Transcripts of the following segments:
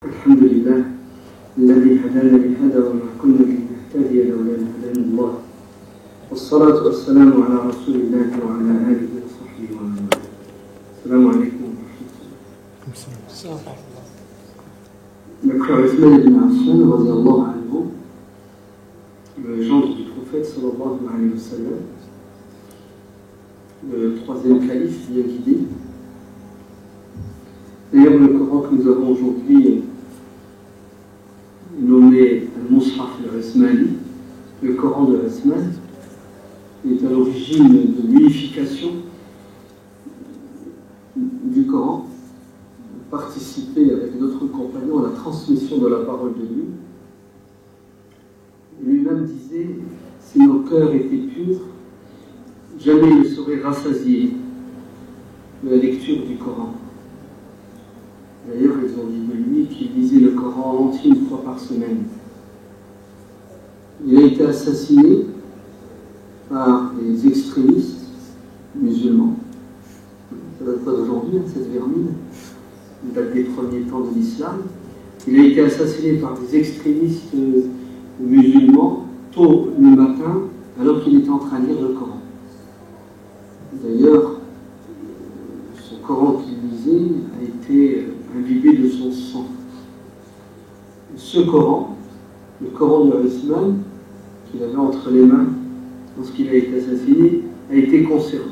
الحمد لله الذي هدانا لهذا وما كنا لنهتدي لولا أن هدانا الله والصلاة والسلام على رسول الله وعلى آله وصحبه ومن والاه. السلام عليكم ورحمة الله. Le frère Othman ibn Affan radiyallahu anhu, le gendre du prophète sallallahu alayhi wa sallam, le troisième calife bien guidé. D'ailleurs, le Coran que nous avons aujourd'hui nommé Al-Mushaf al-Usmani, le Coran de Usman, est à l'origine de l'unification du Coran, participer avec d'autres compagnons à la transmission de la parole de Dieu. Lui-même disait, si nos cœurs étaient purs, jamais ils ne seraient rassasiés de la lecture du Coran. D'ailleurs, ils ont dit de lui qu'il lisait le Coran entier une fois par semaine. Il a été assassiné par des extrémistes musulmans. Ça date pas d'aujourd'hui, cette vermine. Il date des premiers temps de l'islam. Il a été assassiné par des extrémistes musulmans tôt le matin, alors qu'il était en train de lire le Coran. D'ailleurs, ce Coran qu'il lisait a été imbibé de son sang. Ce Coran, le Coran de Uthman, qu'il avait entre les mains lorsqu'il a été assassiné, a été conservé.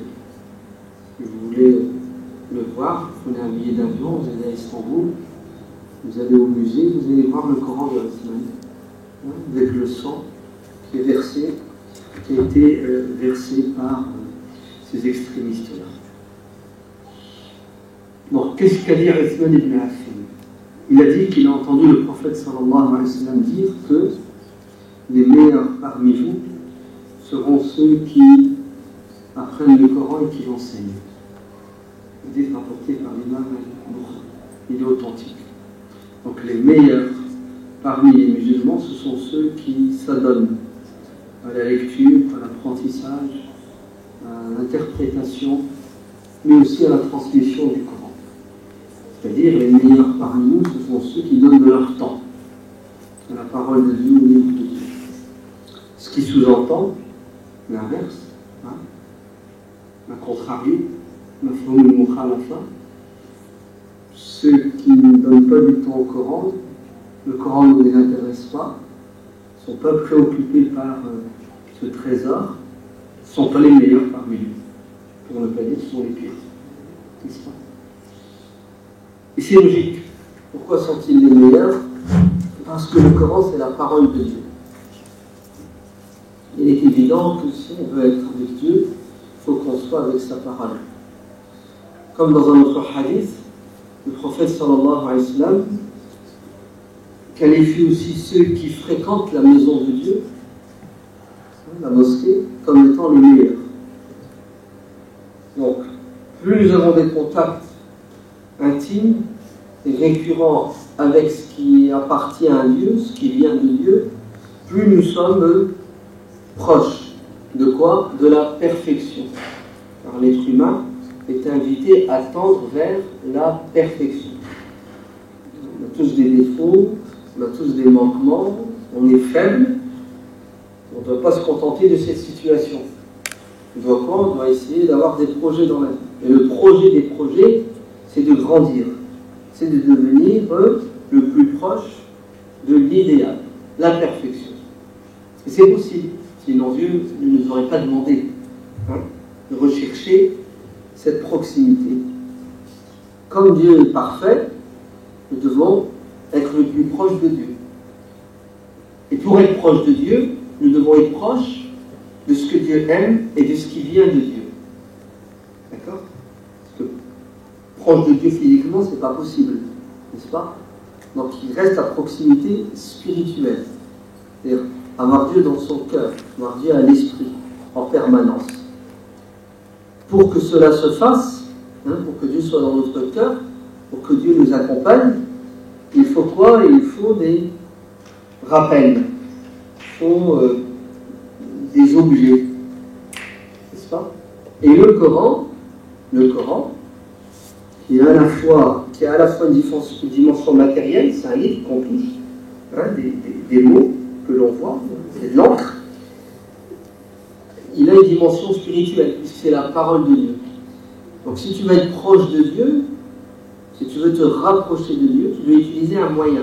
Si vous voulez le voir, vous prenez un billet d'avion, vous allez à Istanbul, vous allez au musée, vous allez voir le Coran de Uthman, avec le sang qui est versé, qui a été versé par ces extrémistes-là. Bon, qu'est-ce qu'a dit Uthman ibn Affan? Il a dit qu'il a entendu le prophète sallallahu alayhi wa sallam dire que les meilleurs parmi vous seront ceux qui apprennent le Coran et qui l'enseignent. Il est rapporté par l'imam al-Bukhari. Il est authentique. Donc les meilleurs parmi les musulmans, ce sont ceux qui s'adonnent à la lecture, à l'apprentissage, à l'interprétation, mais aussi à la transmission du Coran. C'est-à-dire, les meilleurs parmi nous, ce sont ceux qui donnent de leur temps à la parole de Dieu, au livre de Dieu. Ce qui sous-entend l'inverse, à contrario, ceux qui ne donnent pas du temps au Coran, le Coran ne les intéresse pas, ne sont pas préoccupés par ce trésor, ne sont pas les meilleurs parmi nous. Pour ne pas dire, ce sont les pires. N'est-ce pas? Et c'est logique. Pourquoi sont-ils les meilleurs? Parce que le Coran, c'est la parole de Dieu. Il est évident que si on veut être avec Dieu, il faut qu'on soit avec sa parole. Comme dans un autre hadith, le prophète sallallahu alayhi wa sallam qualifie aussi ceux qui fréquentent la maison de Dieu, la mosquée, comme étant les meilleurs. Donc, plus nous avons des contacts intime et récurrent avec ce qui appartient à Dieu, ce qui vient de Dieu, plus nous sommes proches. De quoi? De la perfection. Car l'être humain est invité à tendre vers la perfection. On a tous des défauts, on a tous des manquements, on est faible, on ne doit pas se contenter de cette situation. On doit quoi? On doit essayer d'avoir des projets dans la vie. Et le projet des projets, c'est de grandir, c'est de devenir le plus proche de l'idéal, la perfection. Et c'est possible, sinon Dieu ne nous aurait pas demandé de rechercher cette proximité. Comme Dieu est parfait, nous devons être le plus proche de Dieu. Et pour être proche de Dieu, nous devons être proche de ce que Dieu aime et de ce qui vient de Dieu. D'accord? Proche de Dieu physiquement, c'est pas possible, n'est-ce pas? Donc il reste la proximité spirituelle, c'est-à-dire avoir Dieu dans son cœur, avoir Dieu à l'esprit, en permanence. Pour que cela se fasse, pour que Dieu soit dans notre cœur, pour que Dieu nous accompagne, il faut quoi? Il faut des rappels, il faut des objets, n'est-ce pas? Et le Coran, qui a à la fois une dimension matérielle, c'est un livre qu'on touche, hein, des mots que l'on voit, c'est de l'encre. Il a une dimension spirituelle, puisque c'est la parole de Dieu. Donc si tu veux être proche de Dieu, si tu veux te rapprocher de Dieu, tu dois utiliser un moyen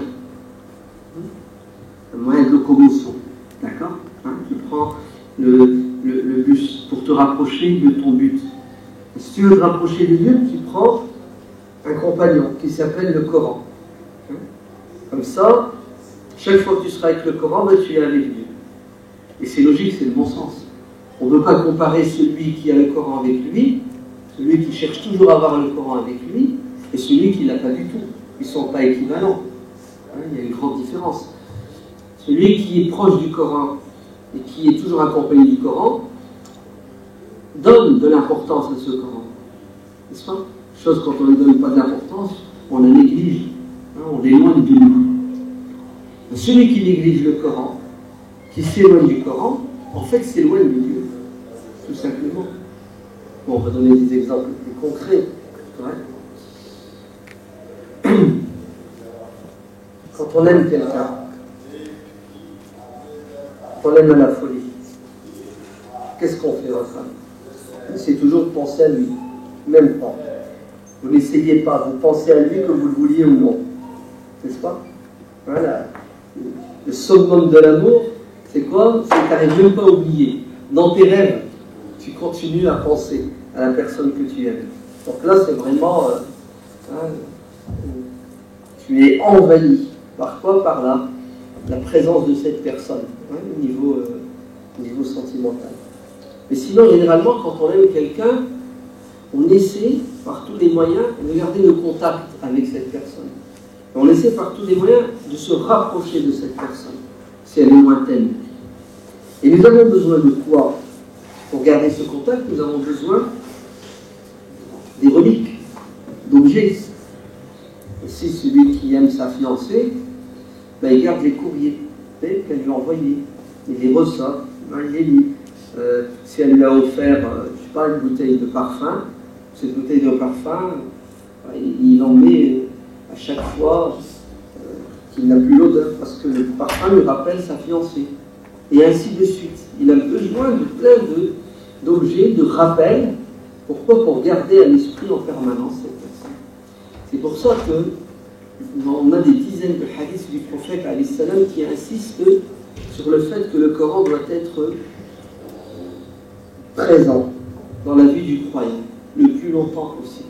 de locomotion. D'accord, hein, tu prends le bus pour te rapprocher de ton but. Et si tu veux te rapprocher de Dieu, tu prends un compagnon qui s'appelle le Coran. Hein, comme ça, chaque fois que tu seras avec le Coran, ben, tu es avec Dieu. Et c'est logique, c'est le bon sens. On ne peut pas comparer celui qui a le Coran avec lui, celui qui cherche toujours à avoir le Coran avec lui, et celui qui ne l'a pas du tout. Ils ne sont pas équivalents. Hein, il y a une grande différence. Celui qui est proche du Coran et qui est toujours accompagné du Coran donne de l'importance à ce Coran. N'est-ce pas? Chose, quand on ne lui donne pas d'importance, on le néglige. Hein, on l'éloigne de nous. Celui qui néglige le Coran, qui s'éloigne du Coran, en fait s'éloigne de Dieu. Tout simplement. Bon, on va donner des exemples plus concrets. Ouais. Quand on aime quelqu'un, quand on aime à la folie, qu'est-ce qu'on fait, votre femme? C'est toujours de penser à lui. Même pas. Vous n'essayez pas, vous pensez à lui que vous le vouliez ou non. N'est-ce pas? Voilà. Le summum de l'amour, c'est quoi? C'est que tu n'arrives même pas à oublier. Dans tes rêves, tu continues à penser à la personne que tu aimes. Donc là, c'est vraiment... tu es envahi. Par quoi? Par la présence de cette personne, hein, au niveau sentimental. Mais sinon, généralement, quand on aime quelqu'un, on essaie par tous les moyens de garder le contact avec cette personne. Et on essaie par tous les moyens de se rapprocher de cette personne, si elle est lointaine. Et nous avons besoin de quoi pour garder ce contact? Nous avons besoin des reliques, d'objets. Et si celui qui aime sa fiancée, ben, il garde les courriers qu'elle lui a envoyés. Il les ressort, ben, il les lit. Si elle lui a offert, je sais pas, une bouteille de parfum, cette bouteille de parfum, il en met à chaque fois qu'il n'a plus l'odeur, parce que le parfum lui rappelle sa fiancée. Et ainsi de suite. Il a besoin de plein d'objets, de rappels. Pourquoi? Pour garder à l'esprit en permanence cette personne. C'est pour ça qu'on a des dizaines de hadiths du prophète alayhi salam qui insistent sur le fait que le Coran doit être présent dans la vie du croyant le plus longtemps possible.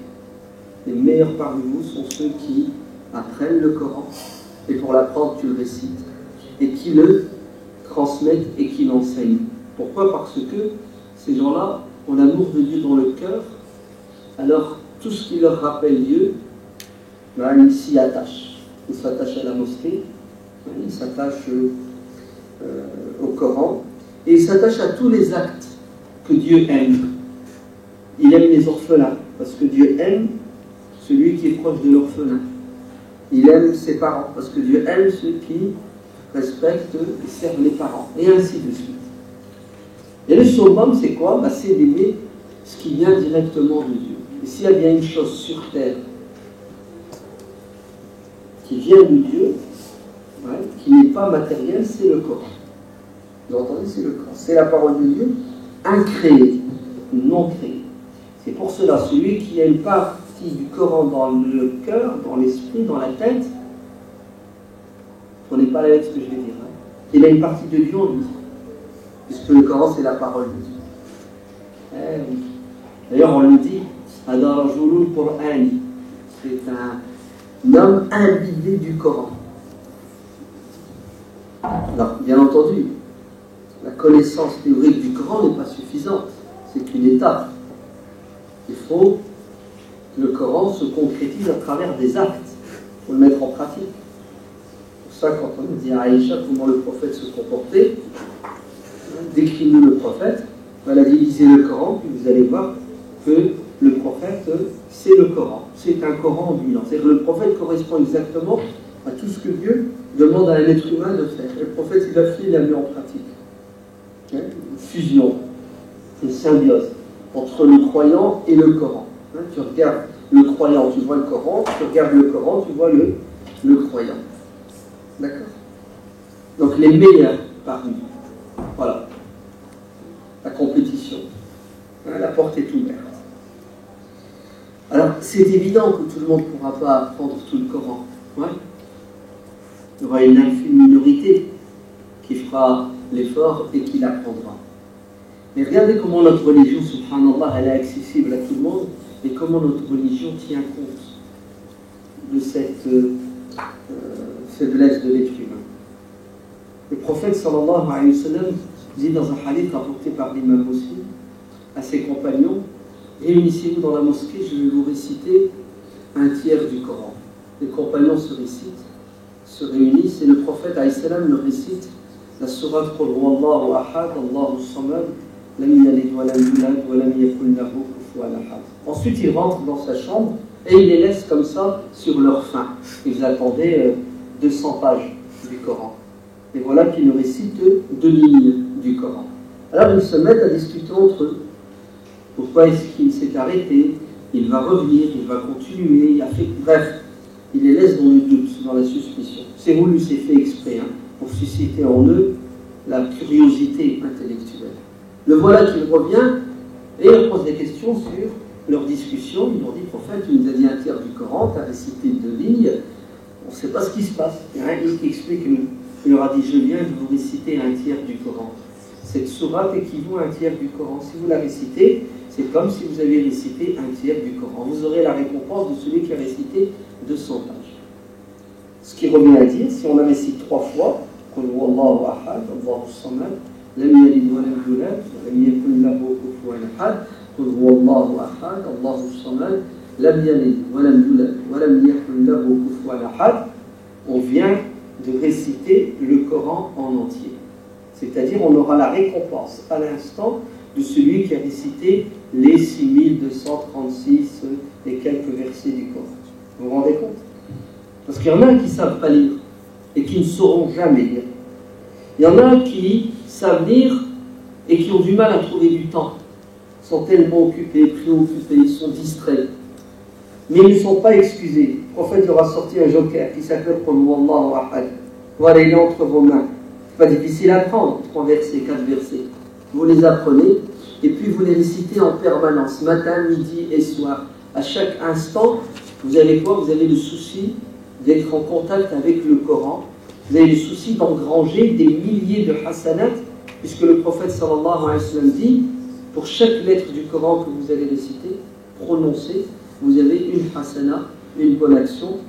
Les meilleurs parmi vous sont ceux qui apprennent le Coran, et pour l'apprendre, tu le récites, et qui le transmettent et qui l'enseignent. Pourquoi? Parce que ces gens-là ont l'amour de Dieu dans le cœur, alors tout ce qui leur rappelle Dieu, ben, ils s'y attachent. Ils s'attachent à la mosquée, ils s'attachent au Coran, et ils s'attachent à tous les actes que Dieu aime. Il aime les orphelins, parce que Dieu aime celui qui est proche de l'orphelin. Il aime ses parents, parce que Dieu aime ceux qui respectent et servent les parents, et ainsi de suite. Et le summum, c'est quoi? Ben, c'est d'aimer ce qui vient directement de Dieu. Et s'il y a bien une chose sur terre qui vient de Dieu, ouais, qui n'est pas matérielle, c'est le Coran. Vous entendez? C'est le Coran. C'est la parole de Dieu, incréée, non créée. C'est pour cela, celui qui a une partie du Coran dans le cœur, dans l'esprit, dans la tête, on n'est pas là avec ce que je vais dire. Hein. Il a une partie de Dieu en lui. Puisque le Coran, c'est la parole de Dieu. Eh oui. D'ailleurs, on le dit, Adarajulul Qur'ani. C'est un homme imbibé du Coran. Alors, bien entendu, la connaissance théorique du Coran n'est pas suffisante. C'est une étape. Il faut que le Coran se concrétise à travers des actes. Il faut le mettre en pratique. C'est pour ça, quand on dit à Aïcha comment le prophète se comportait, décris-nous le prophète, elle a dit lisez le Coran, puis vous allez voir que le prophète, c'est le Coran. C'est un Coran ambulant. C'est-à-dire que le prophète correspond exactement à tout ce que Dieu demande à un être humain de faire. Et le prophète, il a fait, il l'a mis en pratique. Une fusion, une symbiose entre le croyant et le Coran. Tu regardes le croyant, tu vois le Coran, tu regardes le Coran, tu vois le croyant. D'accord? Donc les meilleurs parmi nous. Voilà. La compétition. Hein, la porte est ouverte. Alors, c'est évident que tout le monde ne pourra pas apprendre tout le Coran. Ouais. Il y aura une infime minorité qui fera l'effort et qui l'apprendra. Mais regardez comment notre religion, subhanallah, elle est accessible à tout le monde et comment notre religion tient compte de cette faiblesse de l'être humain. Le prophète sallallahu alayhi wa sallam dit dans un hadith rapporté par l'imam Muslim à ses compagnons: réunissez-vous dans la mosquée, je vais vous réciter un tiers du Coran. Les compagnons se réunissent et le prophète alayhi salam leur récite la sourate Qul huwallahu ahad, Allahu samad, lam yalid wa lam yulad wa lam yakul lahu kufuwan ahad. Ensuite, il rentre dans sa chambre et il les laisse comme ça sur leur faim. Ils attendaient 200 pages du Coran. Et voilà qu'ils nous récitent 2 lignes du Coran. Alors ils se mettent à discuter entre eux. Pourquoi est-ce qu'il s'est arrêté? Il va revenir, il va continuer, il a fait... Bref, il les laisse dans le doute, dans la suspicion. C'est voulu, c'est fait exprès, hein, pour susciter en eux la curiosité intellectuelle. Le voilà qu'il revient et il pose des questions sur leur discussion. Ils leur dit: prophète, tu nous as dit un tiers du Coran, tu as récité 2 lignes, on ne sait pas ce qui se passe. Il y a un qui explique, il leur a dit: je viens de vous réciter un tiers du Coran. Cette sourate équivaut à un tiers du Coran. Si vous la récitez, c'est comme si vous avez récité un tiers du Coran. Vous aurez la récompense de celui qui a récité 200 pages. Ce qui revient à dire, si on la récite 3 fois, Qul huwallahu ahad, Allahu samad, lam yalid wa lam yulad, wa lam yakul lahu kufuwan ahad, Qul huwallahu ahad, Allahu samad, lam yalid wa lam yulad, wa lam yakul lahu kufuwan ahad, on vient de réciter le Coran en entier. C'est-à-dire, on aura la récompense à l'instant de celui qui a récité les 6236 et quelques versets du Coran. Vous vous rendez compte? Parce qu'il y en a qui ne savent pas lire et qui ne sauront jamais lire. Il y en a qui savent lire et qui ont du mal à trouver du temps. Ils sont tellement occupés, préoccupés, ils sont distraits. Mais ils ne sont pas excusés. Le prophète leur a sorti un joker qui s'appelle Qul huwallahu ahad. Voilà, il est entre vos mains. Ce n'est pas difficile à prendre, 3 versets, 4 versets. Vous les apprenez et puis vous les récitez en permanence, matin, midi et soir. À chaque instant, vous avez quoi? Vous avez le souci d'être en contact avec le Coran. Vous avez le souci d'engranger des milliers de hasanat, puisque le prophète sallallahu alayhi wa sallam dit: pour chaque lettre du Coran que vous allez réciter, prononcer, vous avez une hasana, une bonne action,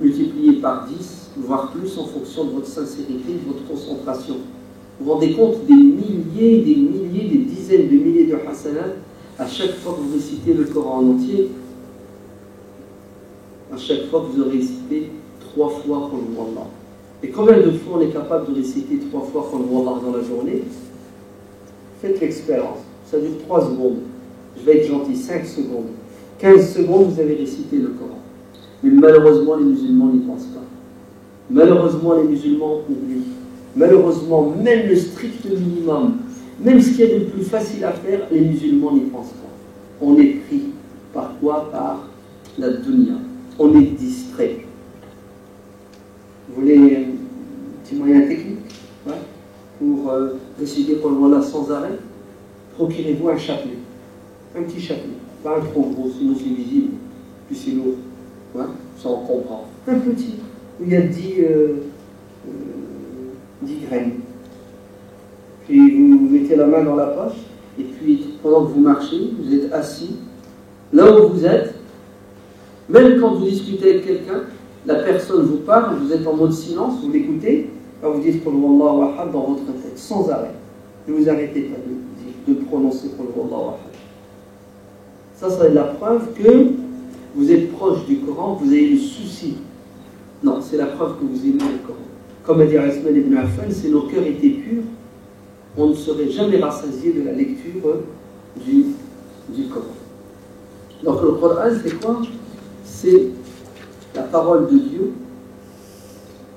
multipliée par 10, voire plus, en fonction de votre sincérité, de votre concentration. Vous vous rendez compte des milliers, des dizaines de milliers de hasanat à chaque fois que vous récitez le Coran en entier? À chaque fois que vous aurez récité 3 fois Qul huwallah. Et combien de fois on est capable de réciter 3 fois Qul huwallah dans la journée? Faites l'expérience. Ça dure 3 secondes. Je vais être gentil, 5 secondes. 15 secondes, vous avez récité le Coran. Mais malheureusement, les musulmans n'y pensent pas. Malheureusement, les musulmans oublient. Malheureusement, même le strict minimum, même ce qui est le plus facile à faire, les musulmans n'y pensent pas. On est pris par quoi? Par la dunya. On est distrait. Vous voulez un petit moyen technique, ouais, pour réciter Qul huwallah sans arrêt? Procurez-vous un chapelet. Un petit chapelet. Pas un trop gros, sinon c'est visible. Puis c'est lourd. Ouais, ça on comprend. Un petit, où il y a 10 graines. Puis vous mettez la main dans la poche, et puis pendant que vous marchez, vous êtes assis, là où vous êtes, même quand vous discutez avec quelqu'un, la personne vous parle, vous êtes en mode silence, vous l'écoutez, vous dites Qul huwallahu ahad dans votre tête, sans arrêt. Ne vous arrêtez pas de prononcer Qul huwallahu ahad. Ça c'est la preuve que vous êtes proche du Coran, vous avez le souci. Non, c'est la preuve que vous aimez le Coran. Comme a dit Othman ibn Affan, si nos cœurs étaient purs, on ne serait jamais rassasié de la lecture du Coran. Donc le Coran, c'est quoi? C'est la parole de Dieu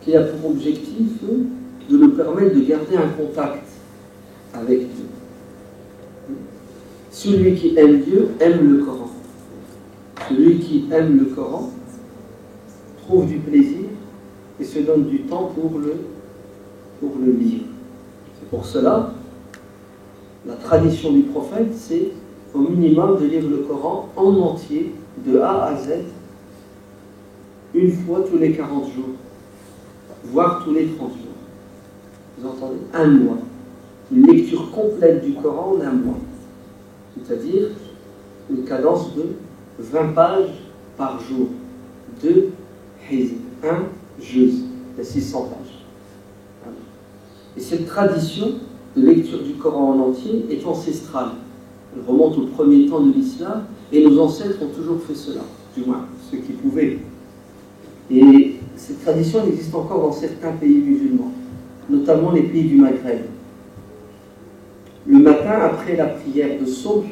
qui a pour objectif de nous permettre de garder un contact avec Dieu. Celui qui aime Dieu aime le Coran. Celui qui aime le Coran trouve du plaisir et se donne du temps pour le lire. C'est pour cela, la tradition du prophète, c'est au minimum de lire le Coran en entier, de A à Z, une fois tous les 40 jours, voire tous les 30 jours. Vous entendez? Un mois. Une lecture complète du Coran en un mois. C'est-à-dire une cadence de 20 pages par jour. 2 hizb, 1 juz, il y a 600 pages. Et cette tradition de lecture du Coran en entier est ancestrale. Elle remonte au premier temps de l'islam et nos ancêtres ont toujours fait cela, du moins ceux qui pouvaient. Et cette tradition existe encore dans certains pays musulmans, notamment les pays du Maghreb. Le matin, après la prière de Subh,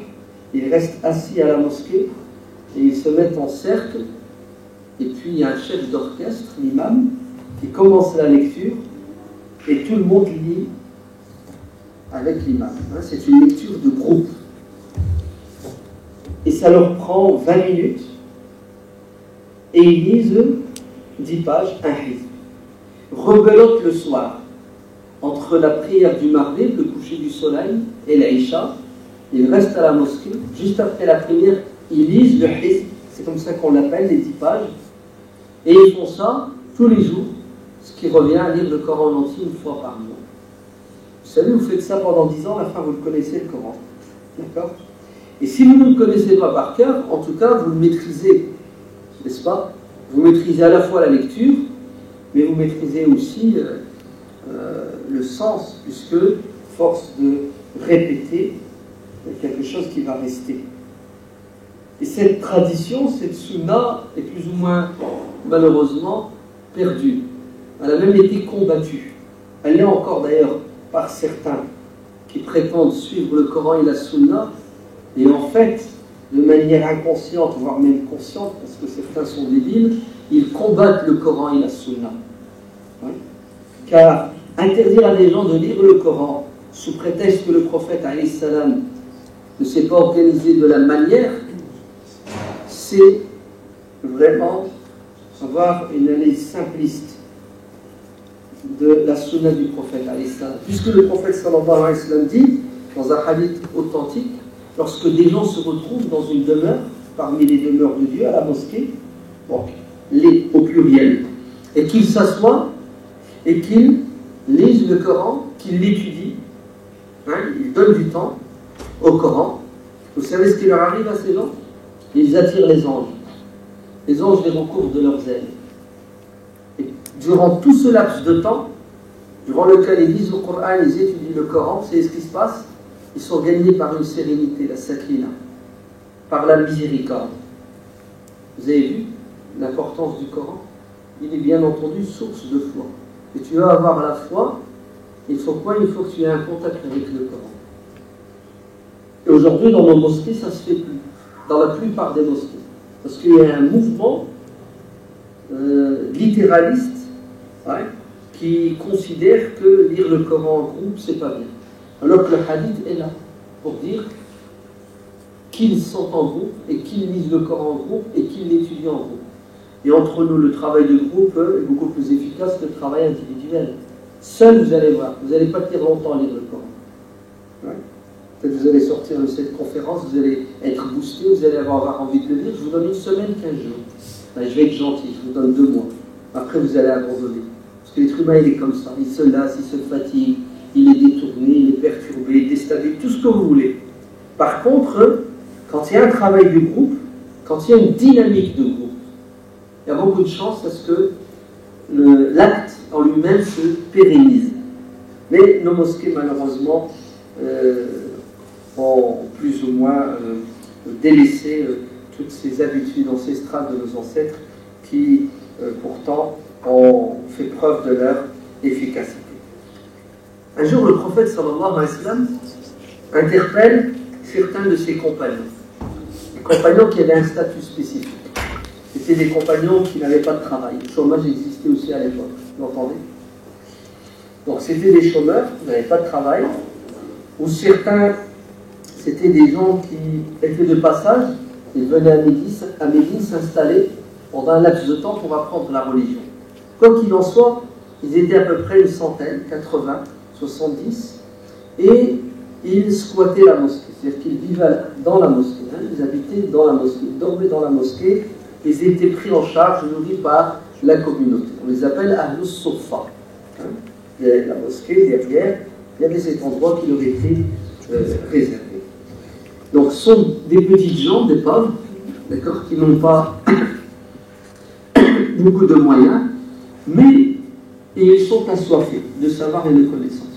ils restent assis à la mosquée et ils se mettent en cercle. Et puis il y a un chef d'orchestre, l'imam, qui commence la lecture et tout le monde lit avec l'imam. C'est une lecture de groupe. Et ça leur prend 20 minutes et ils lisent 10 pages, un hizb. Rebelote le soir, entre la prière du Maghrib, le coucher du soleil, et l'Aïcha, ils restent à la mosquée. Juste après la prière, ils lisent le hizb, c'est comme ça qu'on l'appelle, les 10 pages, et ils font ça tous les jours, ce qui revient à lire le Coran en entier une fois par mois. Vous savez, vous faites ça pendant 10 ans, à la fin vous le connaissez le Coran. D'accord? Et si vous ne le connaissez pas par cœur, en tout cas, vous le maîtrisez, n'est-ce pas? Vous maîtrisez à la fois la lecture, mais vous maîtrisez aussi le sens, puisque, force de répéter, il y a quelque chose qui va rester. Et cette tradition, cette sunna, est plus ou moins, malheureusement, perdue. Elle a même été combattue. Elle l'est encore d'ailleurs par certains qui prétendent suivre le Coran et la sunna, et en fait, de manière inconsciente, voire même consciente, parce que certains sont débiles, ils combattent le Coran et la sunna. Oui. Car interdire à des gens de lire le Coran sous prétexte que le prophète alayhi salam ne s'est pas organisé de la manière, c'est vraiment avoir une analyse simpliste de la sunna du prophète alayhi salam. Puisque le prophète sallallahu alayhi wa sallam dit, dans un hadith authentique, lorsque des gens se retrouvent dans une demeure, parmi les demeures de Dieu, à la mosquée, donc, au pluriel, et qu'ils s'assoient et qu'ils lisent le Coran, qu'ils l'étudient, ils donnent du temps au Coran. Vous savez ce qui leur arrive à ces gens? Ils attirent les anges. Les anges les recourent de leurs ailes. Et durant tout ce laps de temps, durant lequel ils lisent le Coran, ils étudient le Coran, vous savez ce qui se passe? Ils sont gagnés par une sérénité, la sakina, par la miséricorde. Vous avez vu l'importance du Coran? Il est bien entendu source de foi. Et tu veux avoir la foi, il faut quoi? Il faut que tu aies un contact avec le Coran. Et aujourd'hui, dans nos mosquées, ça ne se fait plus. Dans la plupart des mosquées. Parce qu'il y a un mouvement littéraliste qui considère que lire le Coran en groupe, c'est pas bien. Alors que le hadith est là pour dire qu'ils sont en groupe et qu'ils lisent le Coran en groupe et qu'ils l'étudient en groupe. Et entre nous, le travail de groupe est beaucoup plus efficace que le travail individuel. Seul, vous allez voir, vous n'allez pas tenir longtemps à lire le Coran. Peut-être vous allez sortir de cette conférence, vous allez être boosté, vous allez avoir envie de le lire. Je vous donne une semaine, 15 jours. Je vais être gentil, je vous donne 2 mois. Après, vous allez abandonner. Parce que l'être humain, il est comme ça. Il se lasse, il se fatigue, il est détourné, il est perturbé, il est déstabilisé, tout ce que vous voulez. Par contre, quand il y a un travail de groupe, quand il y a une dynamique de groupe, il y a beaucoup de chances à ce que l'acte en lui-même se pérennise. Mais nos mosquées, malheureusement, ont plus ou moins délaissé toutes ces habitudes ancestrales de nos ancêtres qui, pourtant, ont fait preuve de leur efficacité. Un jour, le prophète sallallahu alayhi wa sallam interpelle certains de ses compagnons. Des compagnons qui avaient un statut spécifique. C'était des compagnons qui n'avaient pas de travail. Le chômage existait aussi à l'époque. Vous entendez? Donc, c'était des chômeurs qui n'avaient pas de travail, ou certains, c'était des gens qui étaient de passage Ils venaient à Médine s'installer pendant un laps de temps pour apprendre la religion. Quoi qu'il en soit, ils étaient à peu près une centaine, 80, 70, et ils squattaient la mosquée. C'est-à-dire qu'ils vivaient dans la mosquée, hein, ils habitaient dans la mosquée, ils dormaient dans la mosquée, ils étaient pris en charge, nourris par la communauté. On les appelle Ahlus Sofa. Hein. Il y a la mosquée derrière, il y avait cet endroit qui leur était réservé. Donc ce sont des petites gens, des pauvres, d'accord, qui n'ont pas beaucoup de moyens, mais ils sont assoiffés de savoir et de connaissance.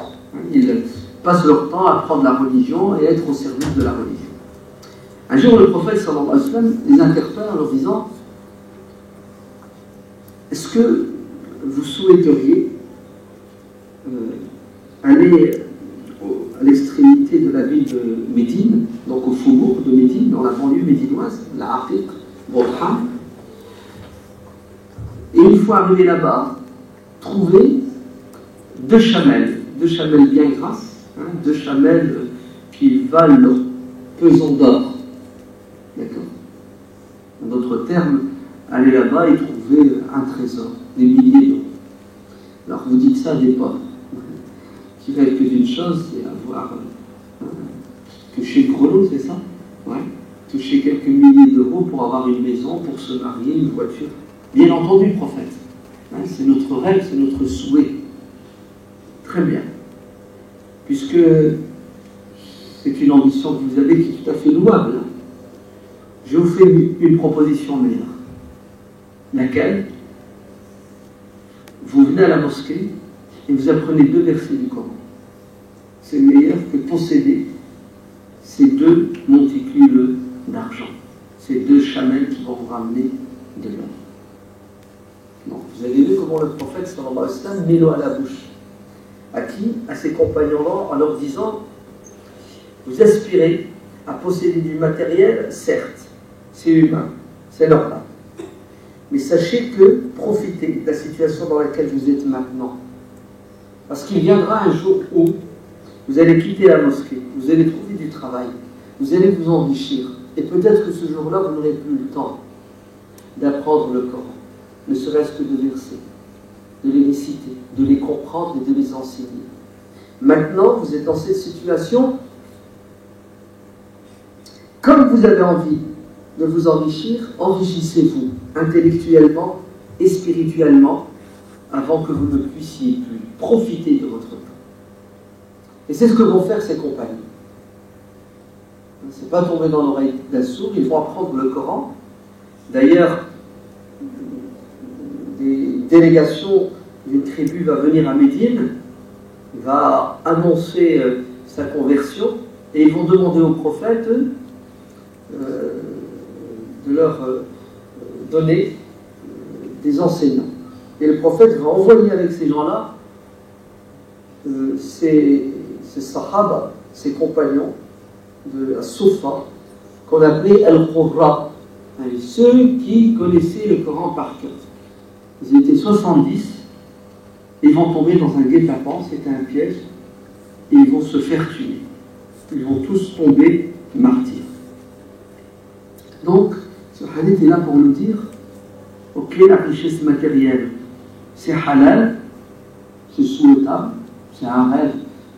Ils passent leur temps à apprendre la religion et à être au service de la religion. Un jour, le prophète sallallahu alayhi wa sallam les interpelle en leur disant: est-ce que vous souhaiteriez aller à l'extrémité de la ville de Médine, donc au faubourg de Médine, dans la banlieue médinoise, la Aqiq, Bourham, et une fois arrivé là-bas, trouver deux chamelles bien grasses, hein, deux chamelles qui valent leur pesant d'or. D'accord. En d'autres termes, aller là-bas et trouver un trésor, des milliers d'euros. Alors vous dites ça à des pauvres, qui rêvent que d'une chose, c'est avoir touché le gros lot, c'est ça? Ouais. Toucher quelques milliers d'euros pour avoir une maison, pour se marier, une voiture. Bien entendu, prophète. Hein, c'est notre rêve, c'est notre souhait. Très bien. Puisque c'est une ambition que vous avez qui est tout à fait louable. Je vous fais une proposition meilleure. Laquelle? Vous venez à la mosquée et vous apprenez 2 versets du Coran. C'est meilleur que posséder ces 2 monticules d'argent, ces 2 chamelles qui vont vous ramener de l'or. Donc, vous avez vu comment le prophète sallallahu alayhi wa sallam met l'eau à la bouche. À qui? À ses compagnons en leur disant: vous aspirez à posséder du matériel, certes, c'est humain, c'est normal. Mais sachez que profitez de la situation dans laquelle vous êtes maintenant. Parce qu'il viendra un jour où vous allez quitter la mosquée, vous allez trouver du travail, vous allez vous enrichir. Et peut-être que ce jour-là, vous n'aurez plus le temps d'apprendre le Coran, ne serait-ce que de verser, de les réciter, de les comprendre et de les enseigner. Maintenant, vous êtes dans cette situation. Comme vous avez envie de vous enrichir, enrichissez-vous intellectuellement et spirituellement avant que vous ne puissiez plus profiter de votre temps. Et c'est ce que vont faire ces compagnons. C'est pas tomber dans l'oreille d'un sourd, ils vont apprendre le Coran. D'ailleurs, des délégations d'une tribu va venir à Médine, va annoncer sa conversion, et ils vont demander au prophète de leur donner des enseignants. Et le prophète va envoyer avec ces gens-là ses sahaba, ses compagnons de la Soufa, qu'on appelait Al-Qurra, ceux qui connaissaient le Coran par cœur. Ils étaient 70, ils vont tomber dans un guet-apens, c'était un piège, et ils vont se faire tuer. Ils vont tous tomber martyrs. Donc, ce hadith est là pour nous dire: ok, la richesse matérielle, c'est halal, c'est souhaitable, c'est un rêve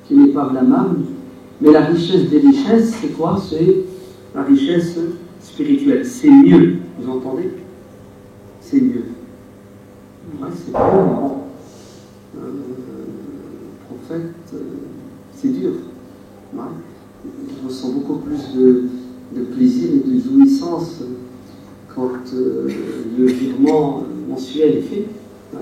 qui n'est pas blâmable, mais la richesse des richesses, c'est quoi? C'est la richesse spirituelle. C'est mieux, vous entendez? C'est mieux. Ouais, c'est mieux, mais bon. Prophète, c'est dur. Ouais. Je ressens beaucoup plus de plaisir et de jouissance quand le virement mensuel est fait, ouais,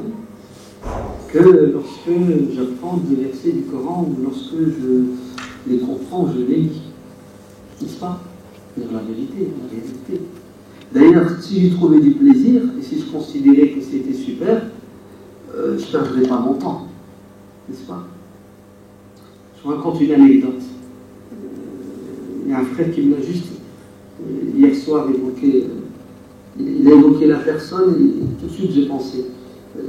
que lorsque j'apprends des versets du Coran ou lorsque je les comprends, je les lis. N'est-ce pas? C'est la vérité, la réalité. D'ailleurs, si j'ai trouvé du plaisir et si je considérais que c'était super, je ne perdrais pas mon temps. N'est-ce pas? Je vous raconte une anecdote. Il y a un frère qui me l'a juste hier soir évoqué. Il a évoqué la personne et tout de suite j'ai pensé.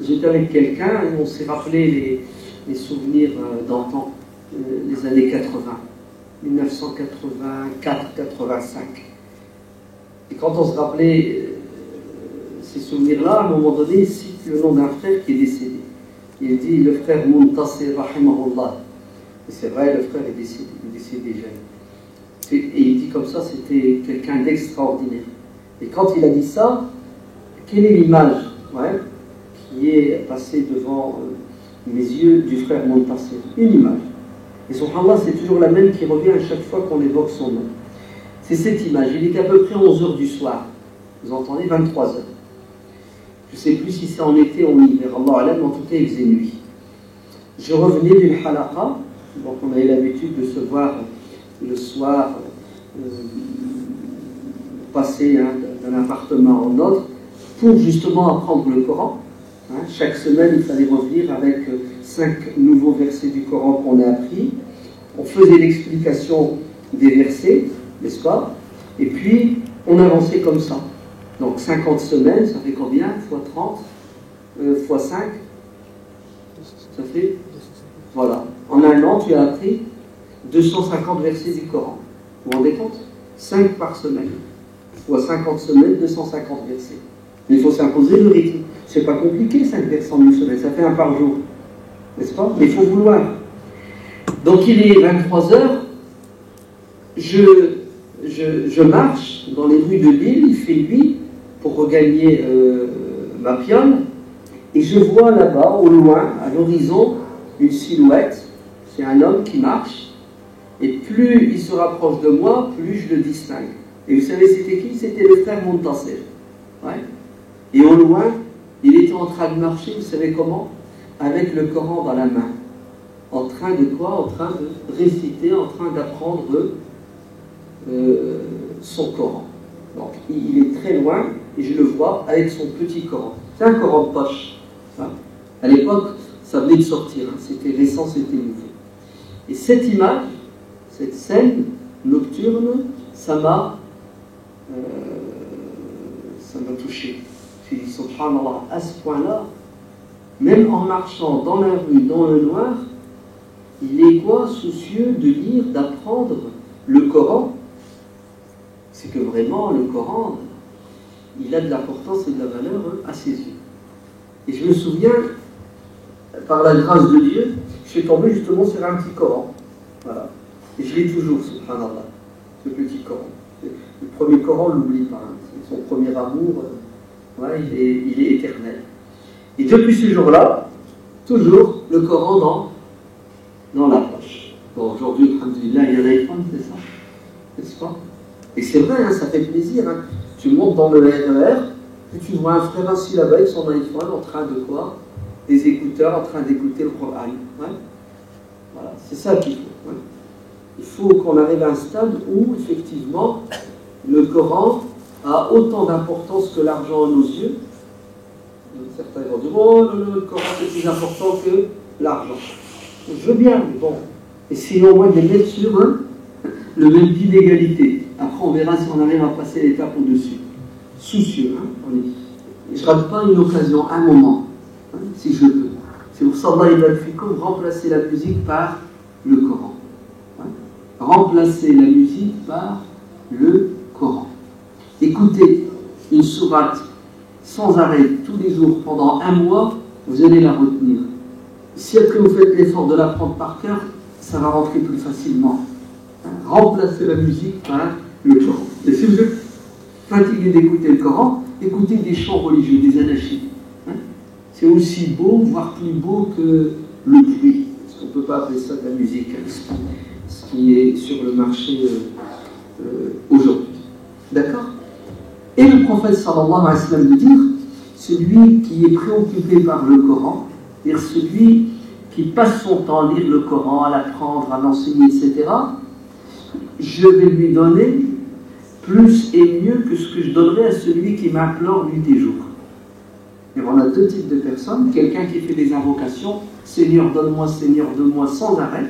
J'étais avec quelqu'un et on s'est rappelé les souvenirs d'antan, les années 80, 1984-85. Et quand on se rappelait ces souvenirs-là, à un moment donné, il cite le nom d'un frère qui est décédé. Il dit le frère Muntasir Rahimahullah. Et c'est vrai, le frère est décédé jeune. Et il dit comme ça, c'était quelqu'un d'extraordinaire. Et quand il a dit ça, quelle est l'image qui est passée devant mes yeux du frère Muntasir? Une image. Et subhanallah, c'est toujours la même qui revient à chaque fois qu'on évoque son nom. C'est cette image. Il était à peu près 11 h du soir. Vous entendez, 23 h. Je ne sais plus si c'est en été ou en hiver. Allah alam, en tout cas, il faisait nuit. Je revenais d'une halaqa. Donc, on a eu l'habitude de se voir le soir, passer d'un appartement à un autre, pour justement apprendre le Coran. Chaque semaine, il fallait revenir avec 5 nouveaux versets du Coran qu'on a appris. On faisait l'explication des versets, n'est-ce pas? Et puis, on avançait comme ça. Donc, 50 semaines, ça fait combien? Fois 30 fois 5 ça fait? Voilà. En un an, tu as appris 250 versets du Coran. Vous vous rendez compte? 5 par semaine. Fois 50 semaines, 250 versets. Mais il faut s'imposer le rythme. C'est pas compliqué, 5 versets en une semaine. Ça fait un par jour. N'est-ce pas? Mais il faut vouloir. Donc il est 23 h. Je marche dans les rues de l'île, il fait nuit, pour regagner ma piole. Et je vois là-bas, au loin, à l'horizon, une silhouette. C'est un homme qui marche. Et plus il se rapproche de moi, plus je le distingue. Et vous savez c'était qui? C'était le frère Muntasir. Ouais. Et au loin, il était en train de marcher, vous savez comment? Avec le Coran dans la main. En train de quoi? En train de réciter, en train d'apprendre son Coran. Donc il est très loin, et je le vois avec son petit Coran. C'est un Coran de poche. Hein? À l'époque, ça venait de sortir, hein. C'était récent, c'était nouveau. Et cette image, cette scène nocturne, ça m'a touché. Je me suis dit, subhanallah, à ce point-là, même en marchant dans la rue, dans le noir, il est quoi? Soucieux de lire, d'apprendre le Coran. C'est que vraiment, le Coran, il a de l'importance et de la valeur à ses yeux. Et je me souviens, par la grâce de Dieu, je suis tombé justement sur un petit Coran. Voilà. Et je l'ai toujours, subhanallah, ce petit Coran. Le premier Coran, on ne l'oublie pas. Hein. C'est son premier amour, il est éternel. Et depuis ce jour-là, toujours le Coran dans la poche. Bon, aujourd'hui, alhamdoulilah, il y a l'iPhone, c'est ça? N'est-ce pas? Et c'est vrai, hein, ça fait plaisir. Hein. Tu montes dans le RER, et tu vois un frère assis là-bas avec son iPhone en train de quoi? Des écouteurs, en train d'écouter le Coran. Ouais. Voilà, c'est ça qu'il faut. Ouais. Il faut qu'on arrive à un stade où, effectivement, le Coran a autant d'importance que l'argent à nos yeux. Certains vont dire, oh, le Coran c'est plus important que l'argent. Je veux bien, mais bon. Et sinon, on va les mettre sur le même pied d'égalité. Après, on verra si on arrive à passer l'étape au-dessus. Soucieux, hein. Je ne rate pas une occasion, un moment, hein, si je peux. C'est pour ça Allah il va remplacer la musique par le Coran. Hein. Remplacer la musique par le Coran. Écoutez une sourate sans arrêt tous les jours pendant un mois, vous allez la retenir. Si après vous faites l'effort de l'apprendre par cœur, ça va rentrer plus facilement. Hein. Remplacer la musique par le Coran. Et si vous êtes fatigué d'écouter le Coran, écoutez des chants religieux, des anachis. Hein. C'est aussi beau, voire plus beau que le bruit. Parce qu'on ne peut pas appeler ça de la musique, hein, ce qui est sur le marché aujourd'hui. D'accord? Et le prophète sallallahu alayhi wa sallam de dire, celui qui est préoccupé par le Coran, c'est-à-dire celui qui passe son temps à lire le Coran, à l'apprendre, à l'enseigner, etc., je vais lui donner plus et mieux que ce que je donnerais à celui qui m'implore nuit et jour. Et on a deux types de personnes. Quelqu'un qui fait des invocations, Seigneur donne-moi sans arrêt,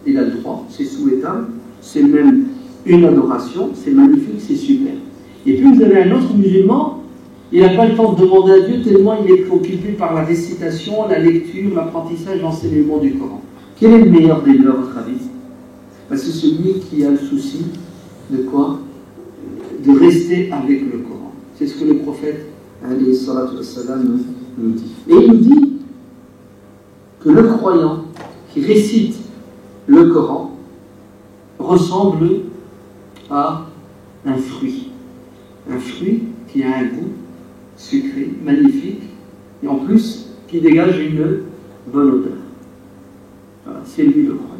il a le droit, c'est souhaitable, c'est même une adoration, c'est magnifique, c'est super. Et puis vous avez un autre musulman, il n'a pas le temps de demander à Dieu tellement il est préoccupé par la récitation, la lecture, l'apprentissage, l'enseignement du Coran. Quel est le meilleur des deux à votre avis? C'est celui qui a le souci de quoi? de rester avec le Coran. C'est ce que le prophète alayhi salatu wassalam nous dit. Et il nous dit que le croyant qui récite le Coran ressemble à un fruit qui a un goût sucré, magnifique, et en plus qui dégage une bonne odeur. Voilà, c'est lui le croyant.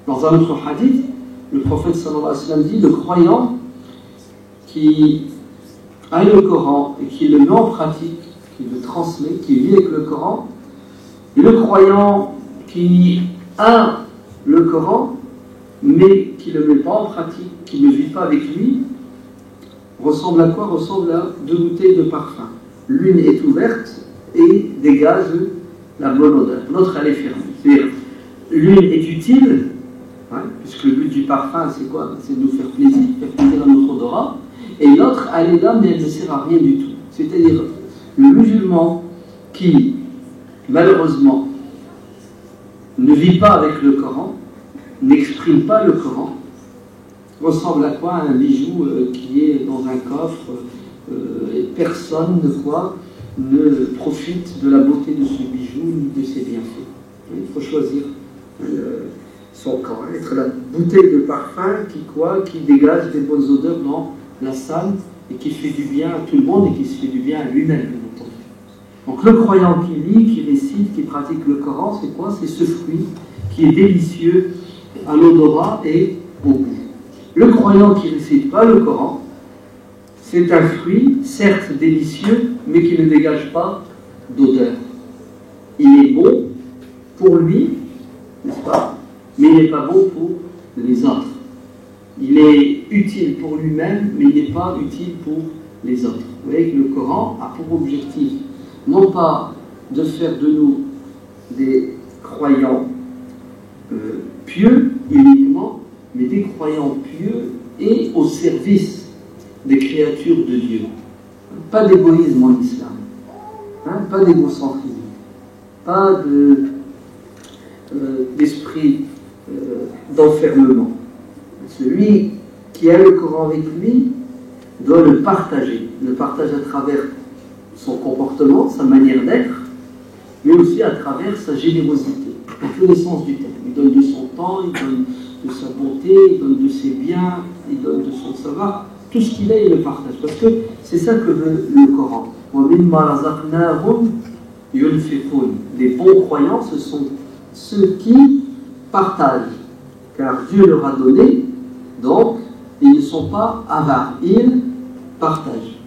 Dans un autre hadith, le prophète sallallahu alayhi wa sallam dit: le croyant qui a le Coran et qui le met en pratique, qui le transmet, qui vit avec le Coran, et le croyant qui a le Coran mais qui ne le met pas en pratique, qui ne vit pas avec lui, ressemble à quoi? Ressemble à deux bouteilles de parfum. L'une est ouverte et dégage la bonne odeur. L'autre, elle est fermée. C'est-à-dire, l'une est utile, puisque le but du parfum, c'est quoi? C'est de nous faire plaisir à notre odorat. Et l'autre, elle est là, mais elle ne sert à rien du tout. C'est-à-dire, le musulman qui, malheureusement, ne vit pas avec le Coran, n'exprime pas le Coran, ressemble à quoi? À un bijou qui est dans un coffre, et personne ne profite de la beauté de ce bijou ni de ses bienfaits. Il faut choisir son camp, être la bouteille de parfum qui dégage des bonnes odeurs dans la salle et qui fait du bien à tout le monde et qui se fait du bien à lui-même, bien entendu. Donc le croyant qui lit, qui récite, qui pratique le Coran, c'est quoi? C'est ce fruit qui est délicieux à l'odorat et au goût. Le croyant qui ne récite pas le Coran, c'est un fruit, certes délicieux, mais qui ne dégage pas d'odeur. Il est bon pour lui, n'est-ce pas? Mais il n'est pas bon pour les autres. Il est utile pour lui-même, mais il n'est pas utile pour les autres. Vous voyez que le Coran a pour objectif, non pas de faire de nous des croyants pieux uniquement, mais des croyants pieux et au service des créatures de Dieu. Pas d'égoïsme en islam, pas d'égocentrisme, pas d'esprit d'enfermement. Celui qui a le Coran avec lui doit le partager à travers son comportement, sa manière d'être, mais aussi à travers sa générosité, dans tous les sens du terme. Il donne de son temps, il donne de sa bonté, il donne de ses biens, il donne de son savoir, tout ce qu'il a, il le partage. Parce que c'est ça que veut le Coran. Les bons croyants, ce sont ceux qui partagent, car Dieu leur a donné, donc ils ne sont pas avares, ils partagent.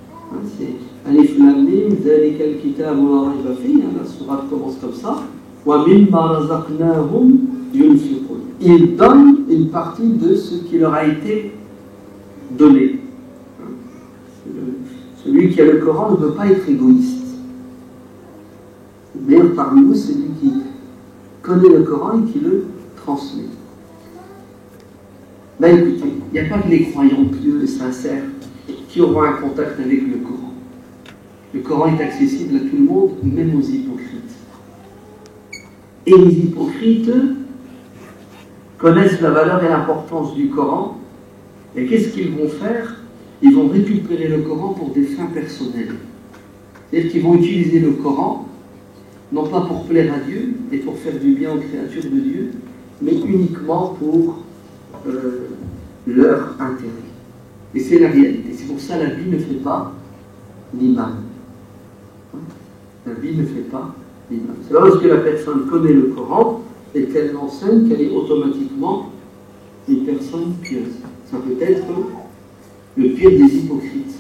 C'est Alif Lam Mim, Zalika al-Kitabu la rayba fihi, la sourate commence comme ça. Wa mimma razaqnahum yunfiqun. Ils donnent une partie de ce qui leur a été donné. Celui qui a le Coran ne peut pas être égoïste. Le meilleur parmi nous, c'est celui qui connaît le Coran et qui le transmet. Ben écoutez, il n'y a pas que les croyants pieux et sincères qui auront un contact avec le Coran. Le Coran est accessible à tout le monde, même aux hypocrites. Et les hypocrites connaissent la valeur et l'importance du Coran. Et qu'est-ce qu'ils vont faire? Ils vont récupérer le Coran pour des fins personnelles. C'est-à-dire qu'ils vont utiliser le Coran, non pas pour plaire à Dieu et pour faire du bien aux créatures de Dieu, mais uniquement pour leur intérêt. Et c'est la réalité. C'est pour ça que la vie ne fait pas l'imam. La vie ne fait pas l'imam. C'est lorsque la personne connaît le Coran et qu'elle l'enseigne qu'elle est automatiquement une personne pieuse. Ça peut être le pire des hypocrites.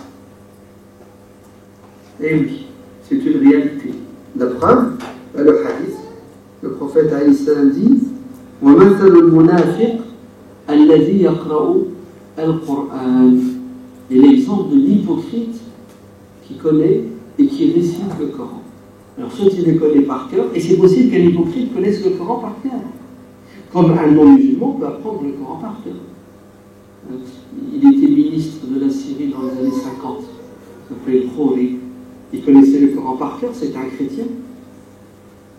Et oui, c'est une réalité. La preuve, le hadith, le prophète alayhi salam dit وَمَثَلُ الْمُنَافِقِ الَّذِي يَقْرَأُ الْقُرْآنِ. Et l'exemple de l'hypocrite qui connaît et qui récite le Coran. Alors, soit il le connaît par cœur, et c'est possible qu'un hypocrite connaisse le Coran par cœur. Comme un non-musulman peut apprendre le Coran par cœur. Il était ministre de la Syrie dans les années 50. Il s'appelait Khoury. Il connaissait le Coran par cœur, c'était un chrétien.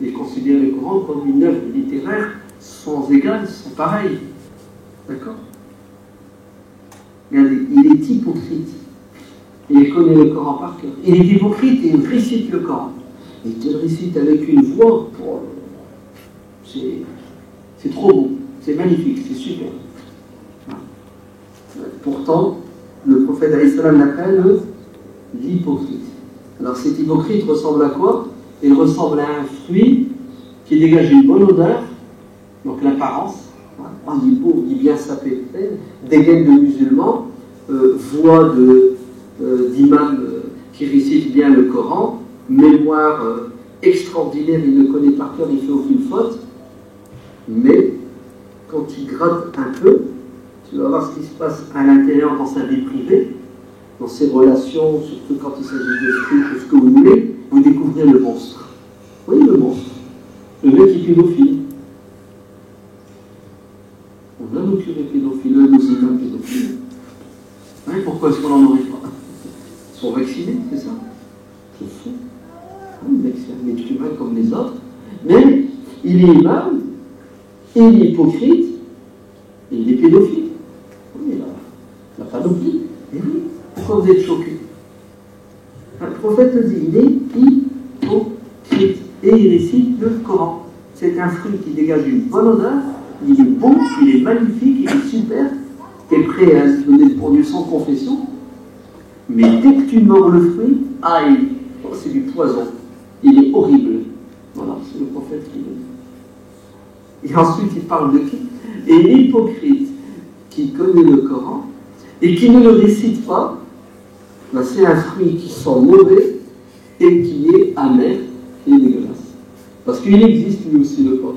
Il considérait le Coran comme une œuvre littéraire sans égal, sans pareil. D'accord? Regardez, il est hypocrite. il connaît le Coran par cœur. Il est hypocrite et il récite le Coran. Il te le récite avec une voix. C'est trop beau, c'est magnifique, c'est super. Pourtant, le prophète alayhi salam l'appelle l'hypocrite. Alors cet hypocrite ressemble à quoi? Il ressemble à un fruit qui dégage une bonne odeur, donc l'apparence. Il est beau, il est bien sapé, dégaine de musulmans, voix d'imam qui récite bien le Coran, mémoire extraordinaire, il le connaît par cœur, il ne fait aucune faute, mais quand il gratte un peu, tu vas voir ce qui se passe à l'intérieur dans sa vie privée, dans ses relations, surtout quand il s'agit de ce que vous voulez, vous découvrez le monstre. Oui, le monstre. Le mec qui est pédophile. On a nos curés pédophiles, nos imams pédophiles. Oui, pourquoi est-ce qu'on n'en aurait pas? Ils sont vaccinés, c'est ça? C'est fou. Le mec, c'est un être humain comme les autres. Mais il est imam, il est hypocrite, et il est pédophile. Oui, la panoplie. Et oui, pourquoi vous êtes choqués? Le prophète le dit, il est hypocrite. Et il récite le Coran. C'est un fruit qui dégage une bonne odeur, il est bon, il est magnifique, il est super, tu es prêt à se donner pour Dieu sans confession, mais dès que tu mords le fruit, aïe, c'est du poison, il est horrible. Voilà, c'est le prophète qui le dit. Et ensuite il parle de qui? Et l'hypocrite qui connaît le Coran et qui ne le récite pas, ben c'est un fruit qui sent mauvais et qui est amer et dégueulasse. Parce qu'il existe lui aussi le Coran.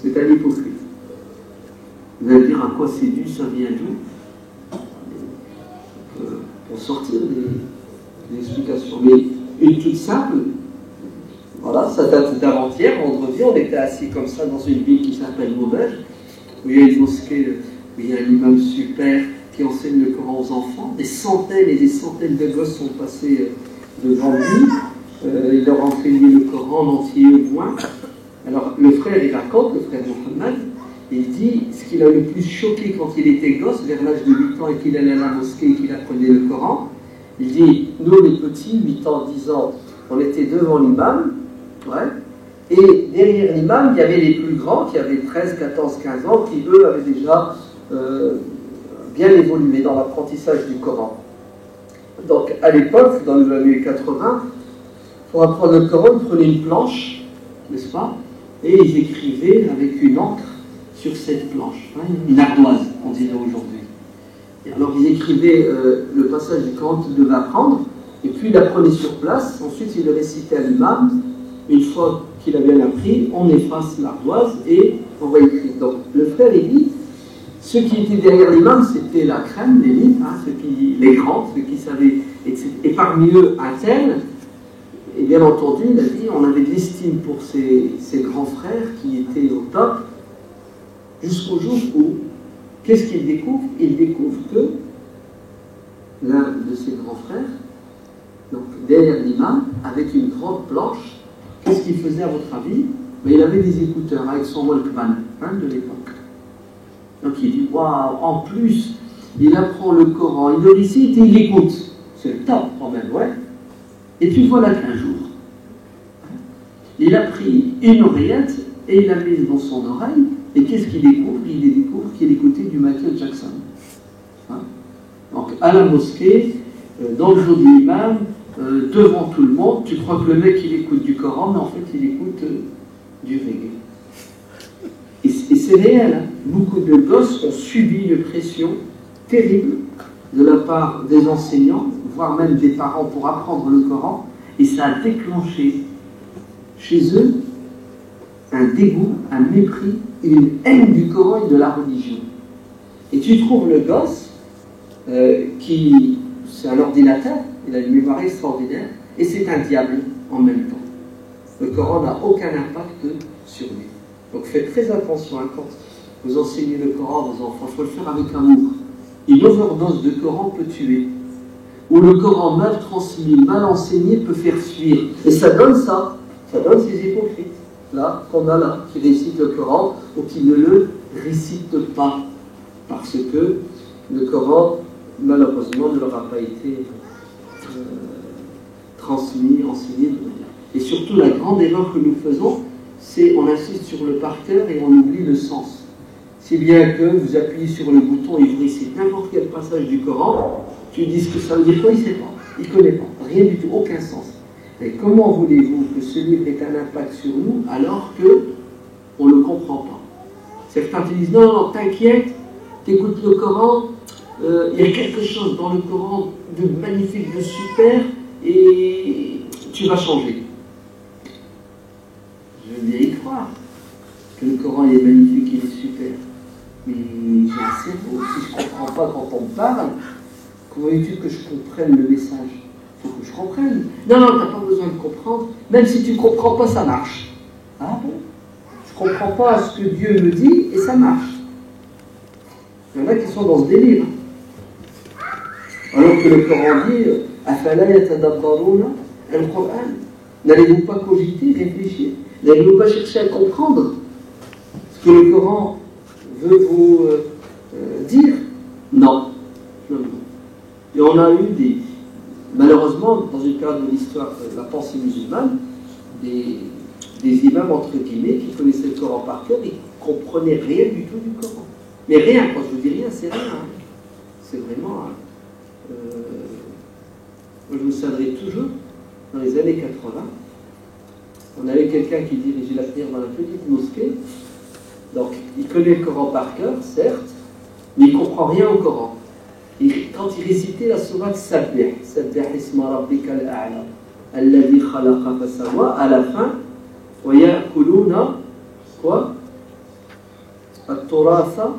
C'est un hypocrite. Vous allez dire à quoi c'est dû, ça vient d'où? Pour sortir des explications. Mais une toute simple, voilà, ça date d'avant-hier, vendredi, on était assis comme ça dans une ville qui s'appelle Maubeuge, où il y a une mosquée, où il y a un imam super qui enseigne le Coran aux enfants. Des centaines et des centaines de gosses sont passés devant lui. Il leur a enseigné le Coran en entier au moins. Alors le frère, il raconte, le frère Mohammed, il dit ce qui l'a le plus choqué quand il était gosse, vers l'âge de 8 ans et qu'il allait à la mosquée et qu'il apprenait le Coran. Il dit, nous les petits, 8 ans, 10 ans, on était devant l'imam, ouais, et derrière l'imam, il y avait les plus grands qui avaient 13, 14, 15 ans, qui eux avaient déjà bien évolué dans l'apprentissage du Coran. Donc à l'époque, dans les années 80, pour apprendre le Coran, ils prenaient une planche, n'est-ce pas, et ils écrivaient avec une encre sur cette planche, hein, une ardoise, on dirait aujourd'hui. Et alors ils écrivaient le passage du Coran qu'ils devaient apprendre, et puis ils l'apprenaient sur place, ensuite ils le récitaient à l'imam. Une fois qu'il a bien appris, on efface l'ardoise et on va écrire. Donc le frère, il dit, ceux qui étaient derrière l'imam, c'était la crème, l'élite, hein, les grands, ceux qui savaient, et parmi eux, un tel. Et bien entendu, il a dit, on avait de l'estime pour ces grands frères qui étaient au top, jusqu'au jour où, qu'est-ce qu'il découvre? Il découvre que l'un de ses grands frères, donc derrière l'imam, avec une grande planche, qu'est-ce qu'il faisait à votre avis? Mais il avait des écouteurs avec son Walkman, hein, de l'époque. Donc il dit, waouh, en plus, il apprend le Coran, il le récite et il l'écoute. C'est le top quand même, ouais. Et puis voilà qu'un jour, il a pris une oreillette et il l'a mise dans son oreille. Et qu'est-ce qu'il découvre? Il découvre qu'il écoutait du Michael Jackson. Hein? Donc à la mosquée, dans le dos de l'imam, devant tout le monde, tu crois que le mec il écoute du Coran, mais en fait il écoute du reggae. Et c'est réel, hein? Beaucoup de gosses ont subi une pression terrible de la part des enseignants, voire même des parents pour apprendre le Coran, et ça a déclenché chez eux un dégoût, un mépris, une haine du Coran et de la religion. Et tu trouves le gosse qui, c'est un ordinateur, il a une mémoire extraordinaire, et c'est un diable en même temps. Le Coran n'a aucun impact sur lui. Donc faites très attention, hein, quand vous enseignez le Coran à vos enfants, il faut le faire avec amour. Une overdose de Coran peut tuer. Ou le Coran mal transmis, mal enseigné peut faire fuir. Et ça donne ça donne ces hypocrites, là, qu'on a là, qui récitent le Coran ou qui ne le récitent pas. Parce que le Coran, malheureusement, ne leur a pas été transmis, enseigné. Et surtout, la grande erreur que nous faisons, c'est on insiste sur le par cœur et on oublie le sens. Si bien que vous appuyez sur le bouton et vous récitez n'importe quel passage du Coran, tu dis ce que ça veut dire, toi il ne sait pas, il ne connaît pas, rien du tout, aucun sens. Et comment voulez-vous que ce livre ait un impact sur nous alors qu'on ne le comprend pas? Certains te disent non, non, t'inquiète, t'écoutes le Coran, il y a quelque chose dans le Coran de magnifique, de super, et tu vas changer. Je veux bien y croire que le Coran il est magnifique, il est super. Mais j'ai un cerveau, si je ne comprends pas quand on me parle, comment veux-tu que je comprenne le message? Il faut que je comprenne. Non, non, tu n'as pas besoin de comprendre. Même si tu ne comprends pas, ça marche. Ah bon? Je ne comprends pas ce que Dieu me dit et ça marche. Il y en a qui sont dans ce délire. Alors que le Coran dit Afala yatadabbaruna al-Qur'an. N'allez-vous pas cogiter, réfléchir? N'allez-vous pas chercher à comprendre ce que le Coran veut vous dire? Non. Non, non. Et on a eu malheureusement, dans une période de l'histoire de la pensée musulmane, des imams, entre guillemets, qui connaissaient le Coran par cœur et qui ne comprenaient rien du tout du Coran. Mais rien, quand je vous dis rien, c'est rien. Hein. C'est vraiment... moi, je me souviendrai toujours, dans les années 80, on avait quelqu'un qui dirigeait la prière dans la petite mosquée. Donc, il connaît le Coran par cœur, certes, mais il ne comprend rien au Coran. Et quand il récitait la sourate Sabbih, Sabbih isma rabbika al-a'la, alladhi khalaqa fasawa, à la fin, wa ya'kuluna, quoi? At-turatha,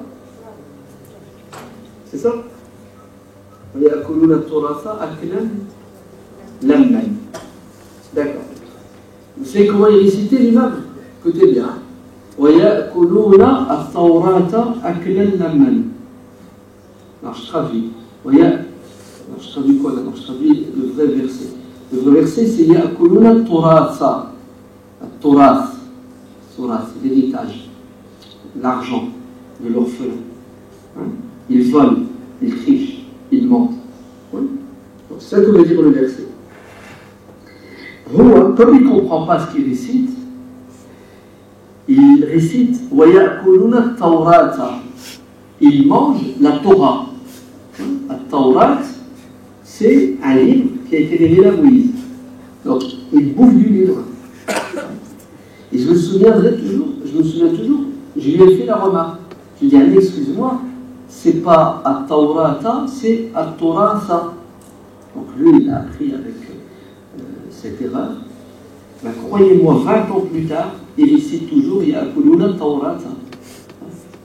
c'est ça? Wa ya'kuluna at-turatha aklan lamman. D'accord. Vous savez comment il récitait l'imam? Écoutez bien. وَيَأْكُلُونَ التَّوْرَاةَ أَكْلًا لَمًّا. Alors je traduis. Alors je traduis quoi d'abord? Je traduis le vrai verset. Le vrai verset c'est يَأْكُلُونَ التُّرَاثَ. التُّراث. Turath, l'héritage, l'argent de l'orphelin. Hein? Ils volent, ils trichent, ils mentent. Oui? Donc c'est ça que veut dire le verset. Comme il ne comprend pas ce qu'il récite, il récite وَيَأْكُلُونَ التَّوْرَاةَ. Il mange la Torah. La Torah, c'est un livre qui a été révélé à Moïse. Donc, il bouffe du livre. Et je me souviens toujours, je lui ai fait la remarque. Je lui ai dit, excuse-moi, c'est pas à Taurata, c'est à Toratha. Donc lui, il a appris avec cette erreur. Ben, croyez-moi, 20 ans plus tard, il récite toujours Ya'kuluna Taurata.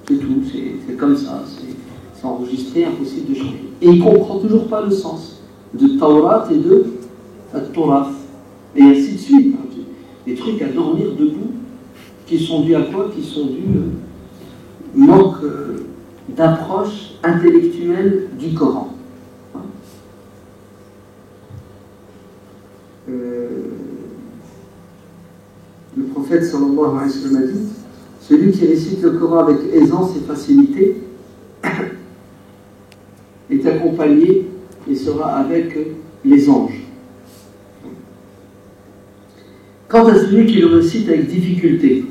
C'est tout, c'est comme ça, c'est enregistré, impossible de changer. Et il ne comprend toujours pas le sens de Taurat et de Torah. Et ainsi de suite. Des trucs à dormir debout, qui sont dus à quoi? Qui sont dus manque d'approche intellectuelle du Coran. Le prophète sallallahu alayhi wa sallam a dit, celui qui récite le Coran avec aisance et facilité est accompagné et sera avec les anges. Quant à celui qui le récite avec difficulté,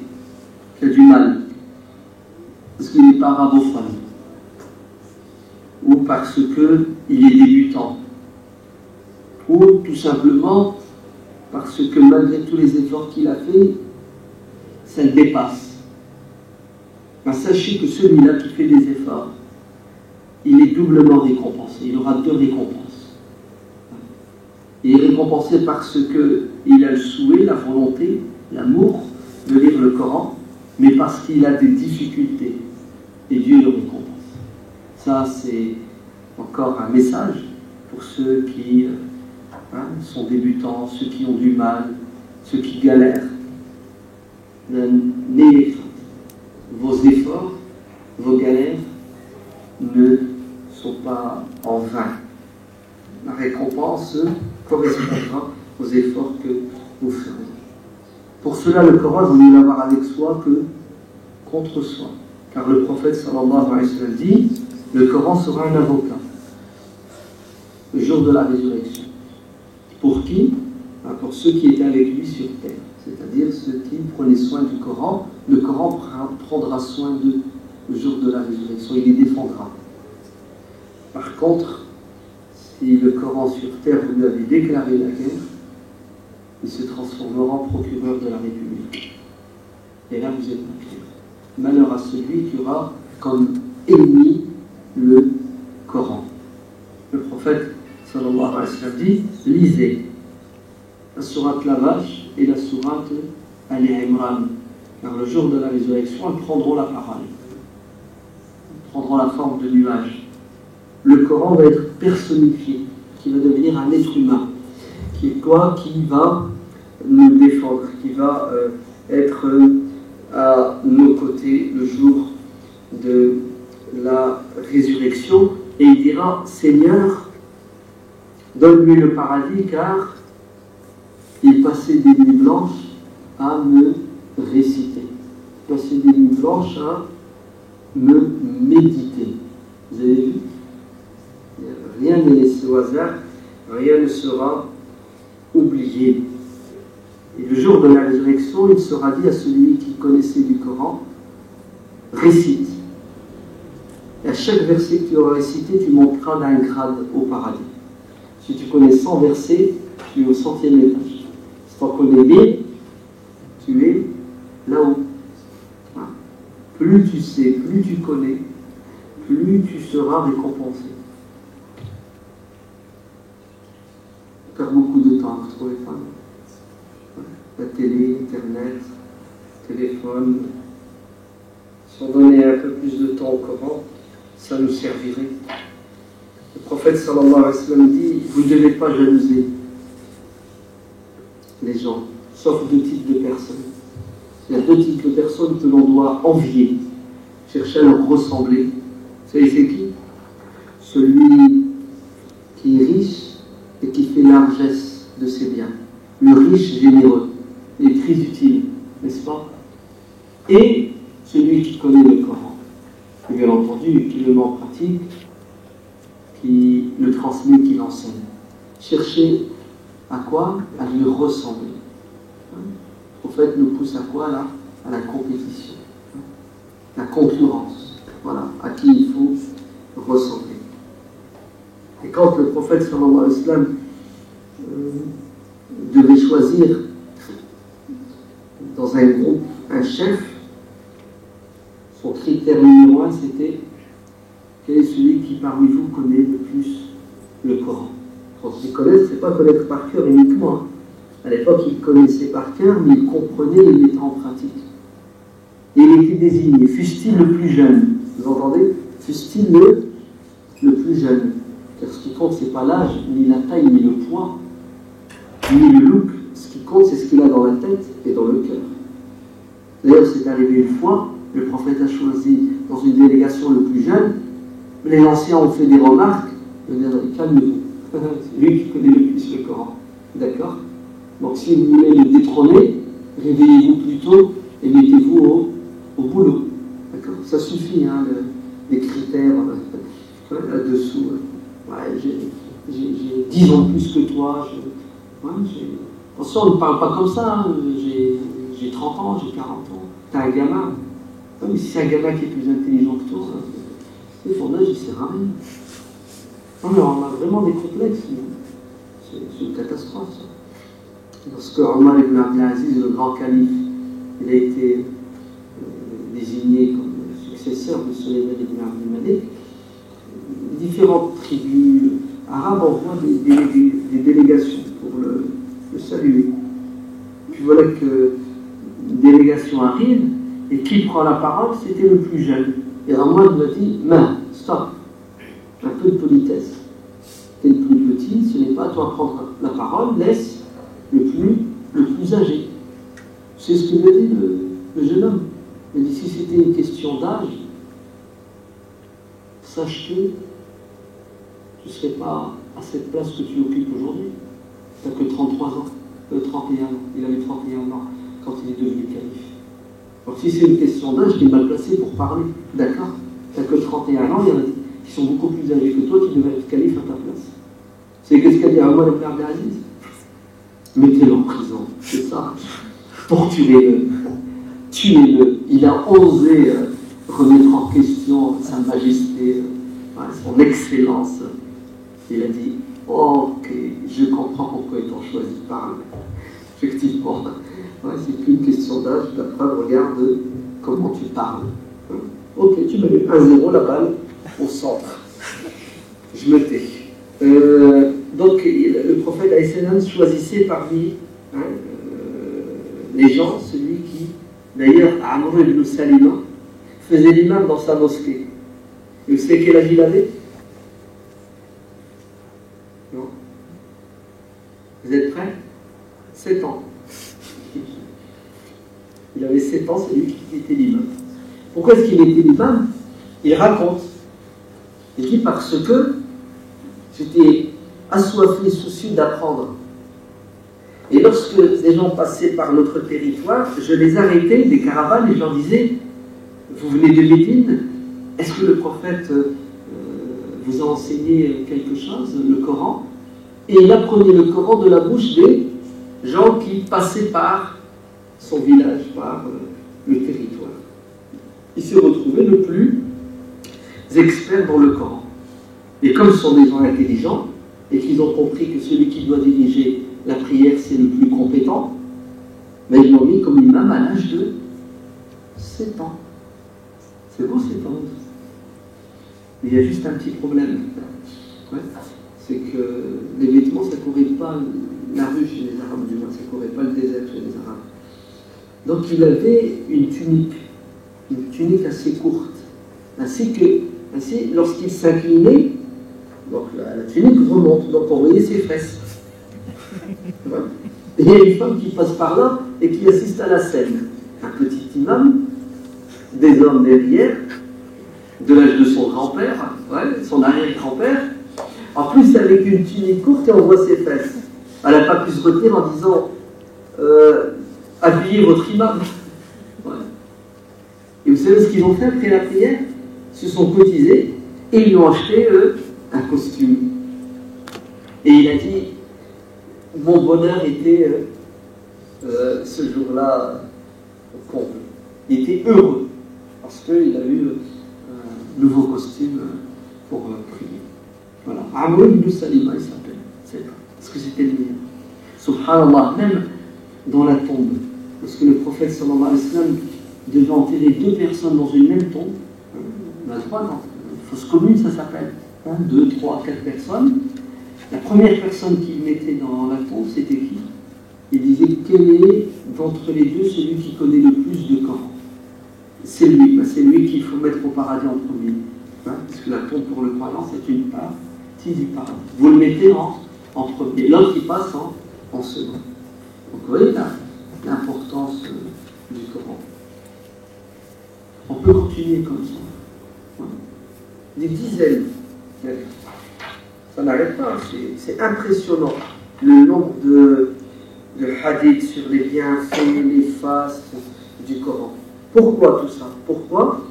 qui a du mal, parce qu'il n'est pas arabophone, ou parce qu'il est débutant, ou tout simplement parce que malgré tous les efforts qu'il a fait, ça le dépasse. Ben, sachez que celui-là qui fait des efforts, il est doublement récompensé, il aura 2 récompenses. Il est récompensé parce qu'il a le souhait, la volonté, l'amour de lire le Coran, mais parce qu'il a des difficultés. Et Dieu le récompense. Ça, c'est encore un message pour ceux qui sont débutants, ceux qui ont du mal, ceux qui galèrent. N'ayez crainte. Vos efforts, vos galères ne sont pas en vain. La récompense correspondra aux efforts que vous ferez. Pour cela, le Coran vaut mieux l'avoir avec soi que contre soi. Car le prophète sallallahu alayhi wa sallam dit, le Coran sera un avocat le jour de la résurrection. Pour qui? Pour ceux qui étaient avec lui sur terre, c'est-à-dire ceux qui prenaient soin du Coran. Le Coran prendra soin d'eux le jour de la résurrection, il les défendra. Par contre, si le Coran sur terre vous lui avez déclaré la guerre, il se transformera en procureur de la République. Et là, vous êtes pas clair. Malheur à celui qui aura comme ennemi le Coran. Le prophète, sallallahu alayhi wa sallam, dit, lisez la sourate la Vache et la sourate Ali Imran. Car le jour de la résurrection, elles prendront la parole. Elles prendront la forme de nuages. Le Coran va être personnifié, qui va devenir un être humain, qui va nous défendre, qui va être à nos côtés le jour de la résurrection, et il dira, Seigneur, donne-lui le paradis, car il passait des nuits blanches à me réciter, il passait des nuits blanches à me méditer. Vous avez vu? Rien n'est laissé au hasard, rien ne sera oublié. Et le jour de la résurrection, il sera dit à celui qui connaissait du Coran, récite. Et à chaque verset que tu auras récité, tu monteras d'un grade au paradis. Si tu connais 100 versets, tu es au 100e étage. Si tu en connais 1000, tu es là-haut. Plus tu sais, plus tu connais, plus tu seras récompensé. On perd beaucoup de temps à retrouver ça. La télé, Internet, téléphone. Si on donnait un peu plus de temps au Coran, ça nous servirait. Le prophète sallallahu alayhi wa sallam dit, vous ne devez pas jalouser les gens, sauf deux types de personnes. Il y a deux types de personnes que l'on doit envier, chercher à leur ressembler. Vous savez c'est qui? Celui qui est riche et qui fait largesse de ses biens. Le riche généreux, il est très utile, n'est-ce pas? Et celui qui connaît le Coran, et bien entendu, qui le met en pratique, qui le transmet, qui l'enseigne. Chercher à quoi? À lui ressembler. Le prophète nous pousse à quoi là? À la compétition, la concurrence. Voilà, à qui il faut ressembler. Et quand le prophète sallallahu alayhi wa sallam devait choisir dans un groupe un chef, son critère numéro 1 c'était quel est celui qui parmi vous connaît le plus le Coran. Quand il connaît, c'est pas connaître par cœur uniquement. À l'époque, il connaissait par cœur, mais il comprenait et il mettait en pratique. Et il était désigné, fût-il le plus jeune. Vous entendez? Fût-il le plus jeune. Car ce qui compte, c'est pas l'âge, ni la taille, ni le poids, ni le look. Ce qui compte, c'est ce qu'il a dans la tête et dans le cœur. D'ailleurs, c'est arrivé une fois, le prophète a choisi dans une délégation le plus jeune, les anciens ont fait des remarques, il a dit, calmez-vous, c'est lui qui connaît le plus le Coran. D'accord? Donc si vous voulez le détrôner, réveillez-vous plus tôt et mettez-vous au boulot. D'accord? Ça suffit, hein, les critères là-dessous. Ouais, j'ai 10 ans de plus que toi. Attention, on ne parle pas comme ça. Hein. J'ai 30 ans, j'ai 40 ans. T'es un gamin. Non, mais si c'est un gamin qui est plus intelligent que toi, son âge, il ne sert à rien. Non, mais on a vraiment des complexes. C'est une catastrophe, ça. Lorsque Omar ibn Abdelaziz, le grand calife, il a été désigné comme successeur de Sulayman ibn Abdel-Malik, différentes tribus arabes envoient des délégations pour le saluer. Puis voilà qu'une délégation arrive, et qui prend la parole? C'était le plus jeune. Et Omar lui a dit, main, stop, un peu de politesse. T'es le plus petit, ce n'est pas à toi de prendre la parole, laisse le plus âgé. C'est ce que lui a dit le jeune homme. Il a dit, si c'était une question d'âge, sache que tu ne serais pas à cette place que tu occupes aujourd'hui. Tu n'as que 33 ans, 31 ans. Il avait 31 ans quand il est devenu calife. Donc si c'est une question d'âge, tu es mal placé pour parler. D'accord? Tu n'as que 31 ans, il y en a qui sont beaucoup plus âgés que toi qui devraient être calife à ta place. C'est qu'est-ce qu'a dit Omar ibn Abdelaziz? Mettez-le en prison, c'est ça. Torturez-le, tuez-le. Il a osé remettre en question sa majesté, son excellence. Il a dit, oh, ok, je comprends pourquoi ils t'ont choisi par là. Effectivement, c'est plus une question d'âge, la preuve, regarde comment tu parles. Ok, tu m'as eu 1-0 la balle au centre. Je me tais. Donc, le prophète Aïssalam choisissait parmi les gens celui qui, d'ailleurs, Amr ibn Salima, faisait l'imam dans sa mosquée. Et vous savez quel âge il avait? Non. Vous êtes prêts? 7 ans. Il avait 7 ans, c'est lui qui était l'imam. Pourquoi est-ce qu'il était l'imam? Il raconte. Il dit parce que j'étais assoiffé, soucieux d'apprendre. Et lorsque des gens passaient par notre territoire, je les arrêtais, des caravanes, et je leur disais, vous venez de Médine, est-ce que le prophète vous a enseigné quelque chose, le Coran? Et il apprenait le Coran de la bouche des gens qui passaient par son village, par le territoire. Il se retrouvait le plus expert dans le Coran. Et comme ce sont des gens intelligents, et qu'ils ont compris que celui qui doit diriger la prière, c'est le plus compétent, mais ils l'ont mis comme imam à l'âge de 7 ans. C'est beau 7 ans. Mais il y a juste un petit problème. Ouais. C'est que les vêtements, ça ne courait pas la rue chez les Arabes, du moins, ça ne courait pas le désert chez les Arabes. Donc il avait une tunique assez courte, ainsi lorsqu'il s'inclinait, donc la tunique remonte, donc on voyait ses fesses. Et il y a une femme qui passe par là et qui assiste à la scène. Un petit imam, des hommes derrière, de l'âge de son grand-père, son arrière-grand-père, en plus avec une tunique courte et on voit ses fesses. Elle n'a pas pu se retenir en disant habillez votre imam. Ouais. Et vous savez ce qu'ils ont fait après la prière? Ils se sont cotisés et ils lui ont acheté un costume. Et il a dit mon bonheur était ce jour-là au comble. Il était heureux parce qu'il a eu un nouveau costume pour prier. Voilà. Amr ibn Salima, il s'appelle. C'est pas. Parce que c'était le meilleur. Subhanallah, même dans la tombe, parce que le prophète sallallahu alayhi wa sallam devait enterrer 2 personnes dans une même tombe. On a le droit, non? Fosse commune, ça s'appelle. 2, 3, 4 personnes. La première personne qu'il mettait dans la tombe, c'était qui? Il disait, quel est d'entre les deux celui qui connaît le plus de Coran? C'est lui. C'est lui qu'il faut mettre au paradis en premier. Parce que la tombe pour le croyant, c'est une partie du paradis. Vous le mettez en premier. L'autre, il passe en second. Donc, vous voyez l'importance du Coran. On peut continuer comme ça. Des dizaines. Ça n'arrête pas. C'est impressionnant. Le nombre de hadiths sur les bienfaits, les fastes du Coran. Pourquoi tout ça? Pourquoi?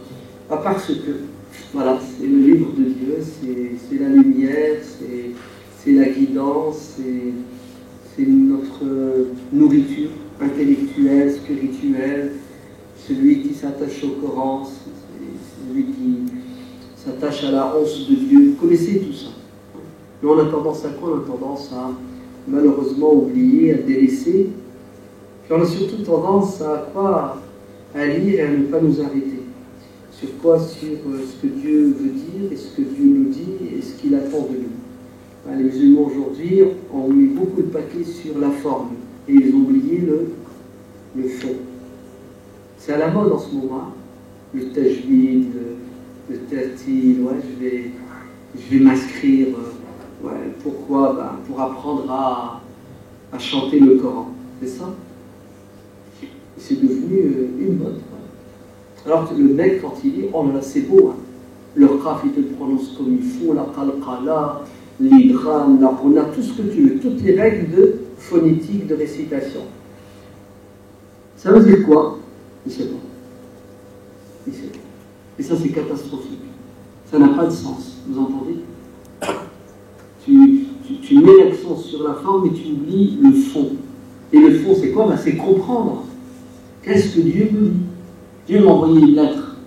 Parce que, voilà, c'est le livre de Dieu, c'est la lumière, c'est la guidance, c'est notre nourriture intellectuelle, spirituelle. Celui qui s'attache au Coran, c'est celui qui s'attache à la honte de Dieu. Vous connaissez tout ça. Mais on a tendance à quoi? On a tendance à malheureusement oublier, à délaisser. Puis on a surtout tendance à lire et à ne pas nous arrêter. Sur quoi? Sur ce que Dieu veut dire et ce que Dieu nous dit et ce qu'il attend de nous. Les musulmans aujourd'hui ont mis beaucoup de paquets sur la forme et ils ont oublié le fond. C'est à la mode en ce moment. Le tajwid, le tartil, je vais m'inscrire. Pourquoi? Pour apprendre à chanter le Coran. C'est ça? C'est devenu une mode. Alors que le mec, quand il dit, oh là là, c'est beau, hein. Le qaf, il te le prononce comme il faut, la qalqala, l'idgham, la runa, tout ce que tu veux, toutes les règles de phonétique, de récitation. Ça veut dire quoi? Il ne sait pas. Il sait pas. Et ça, c'est catastrophique. Ça n'a pas de sens. Vous entendez? Tu mets l'accent sur la forme et tu oublies le fond. Et le fond, c'est quoi? C'est comprendre. Qu'est-ce que Dieu me dit? Dieu m'a envoyé une lettre.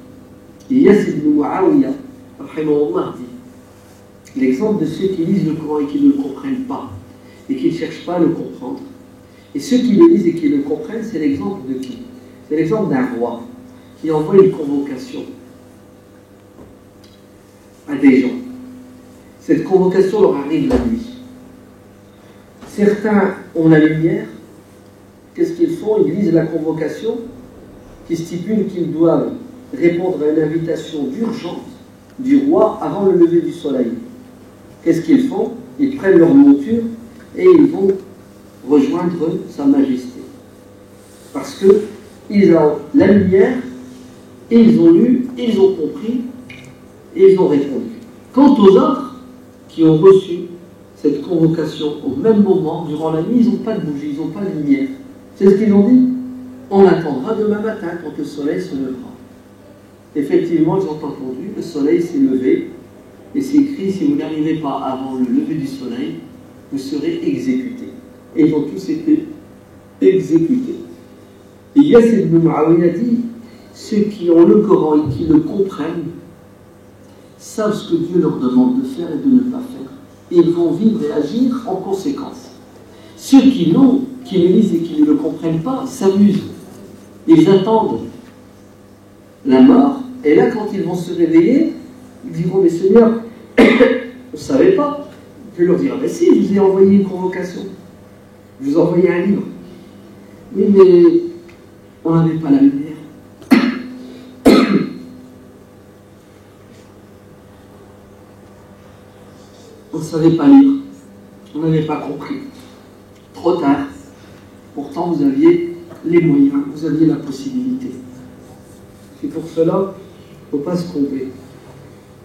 Et Yas ibn Muawiyah, rahimahullah, dit l'exemple de ceux qui lisent le Coran et qui ne le comprennent pas, et qui ne cherchent pas à le comprendre. Et ceux qui le lisent et qui le comprennent, c'est l'exemple de qui? C'est l'exemple d'un roi qui envoie une convocation à des gens. Cette convocation leur arrive la nuit. Certains ont la lumière. Qu'est-ce qu'ils font? Ils lisent la convocation qui stipule qu'ils doivent répondre à une invitation d'urgence du roi avant le lever du soleil. Qu'est-ce qu'ils font? Ils prennent leur monture et ils vont rejoindre Sa Majesté. Parce qu'ils ont la lumière, et ils ont lu, ils ont compris, et ils ont répondu. Quant aux autres qui ont reçu cette convocation au même moment, durant la nuit, ils n'ont pas de bougie, ils n'ont pas de lumière. C'est ce qu'ils ont dit. On attendra demain matin quand le soleil se levera. Effectivement, ils ont entendu, le soleil s'est levé, et c'est écrit, si vous n'arrivez pas avant le lever du soleil, vous serez exécutés. Et ils ont tous été exécutés. Et Yas ibn Muawiyah dit, ceux qui ont le Coran et qui le comprennent, savent ce que Dieu leur demande de faire et de ne pas faire. Et ils vont vivre et agir en conséquence. Ceux qui l'ont, qui le lisent et qui ne le comprennent pas, s'amusent. Ils attendent la mort, et là, quand ils vont se réveiller, ils diront, mais Seigneur, on ne savait pas. Je vais leur dire, ben si, je vous ai envoyé une convocation. Je vous ai envoyé un livre. Oui, mais on n'avait pas la lumière. On ne savait pas lire. On n'avait pas compris. Trop tard. Pourtant, vous aviez les moyens, vous aviez la possibilité. C'est pour cela qu'il ne faut pas se tromper.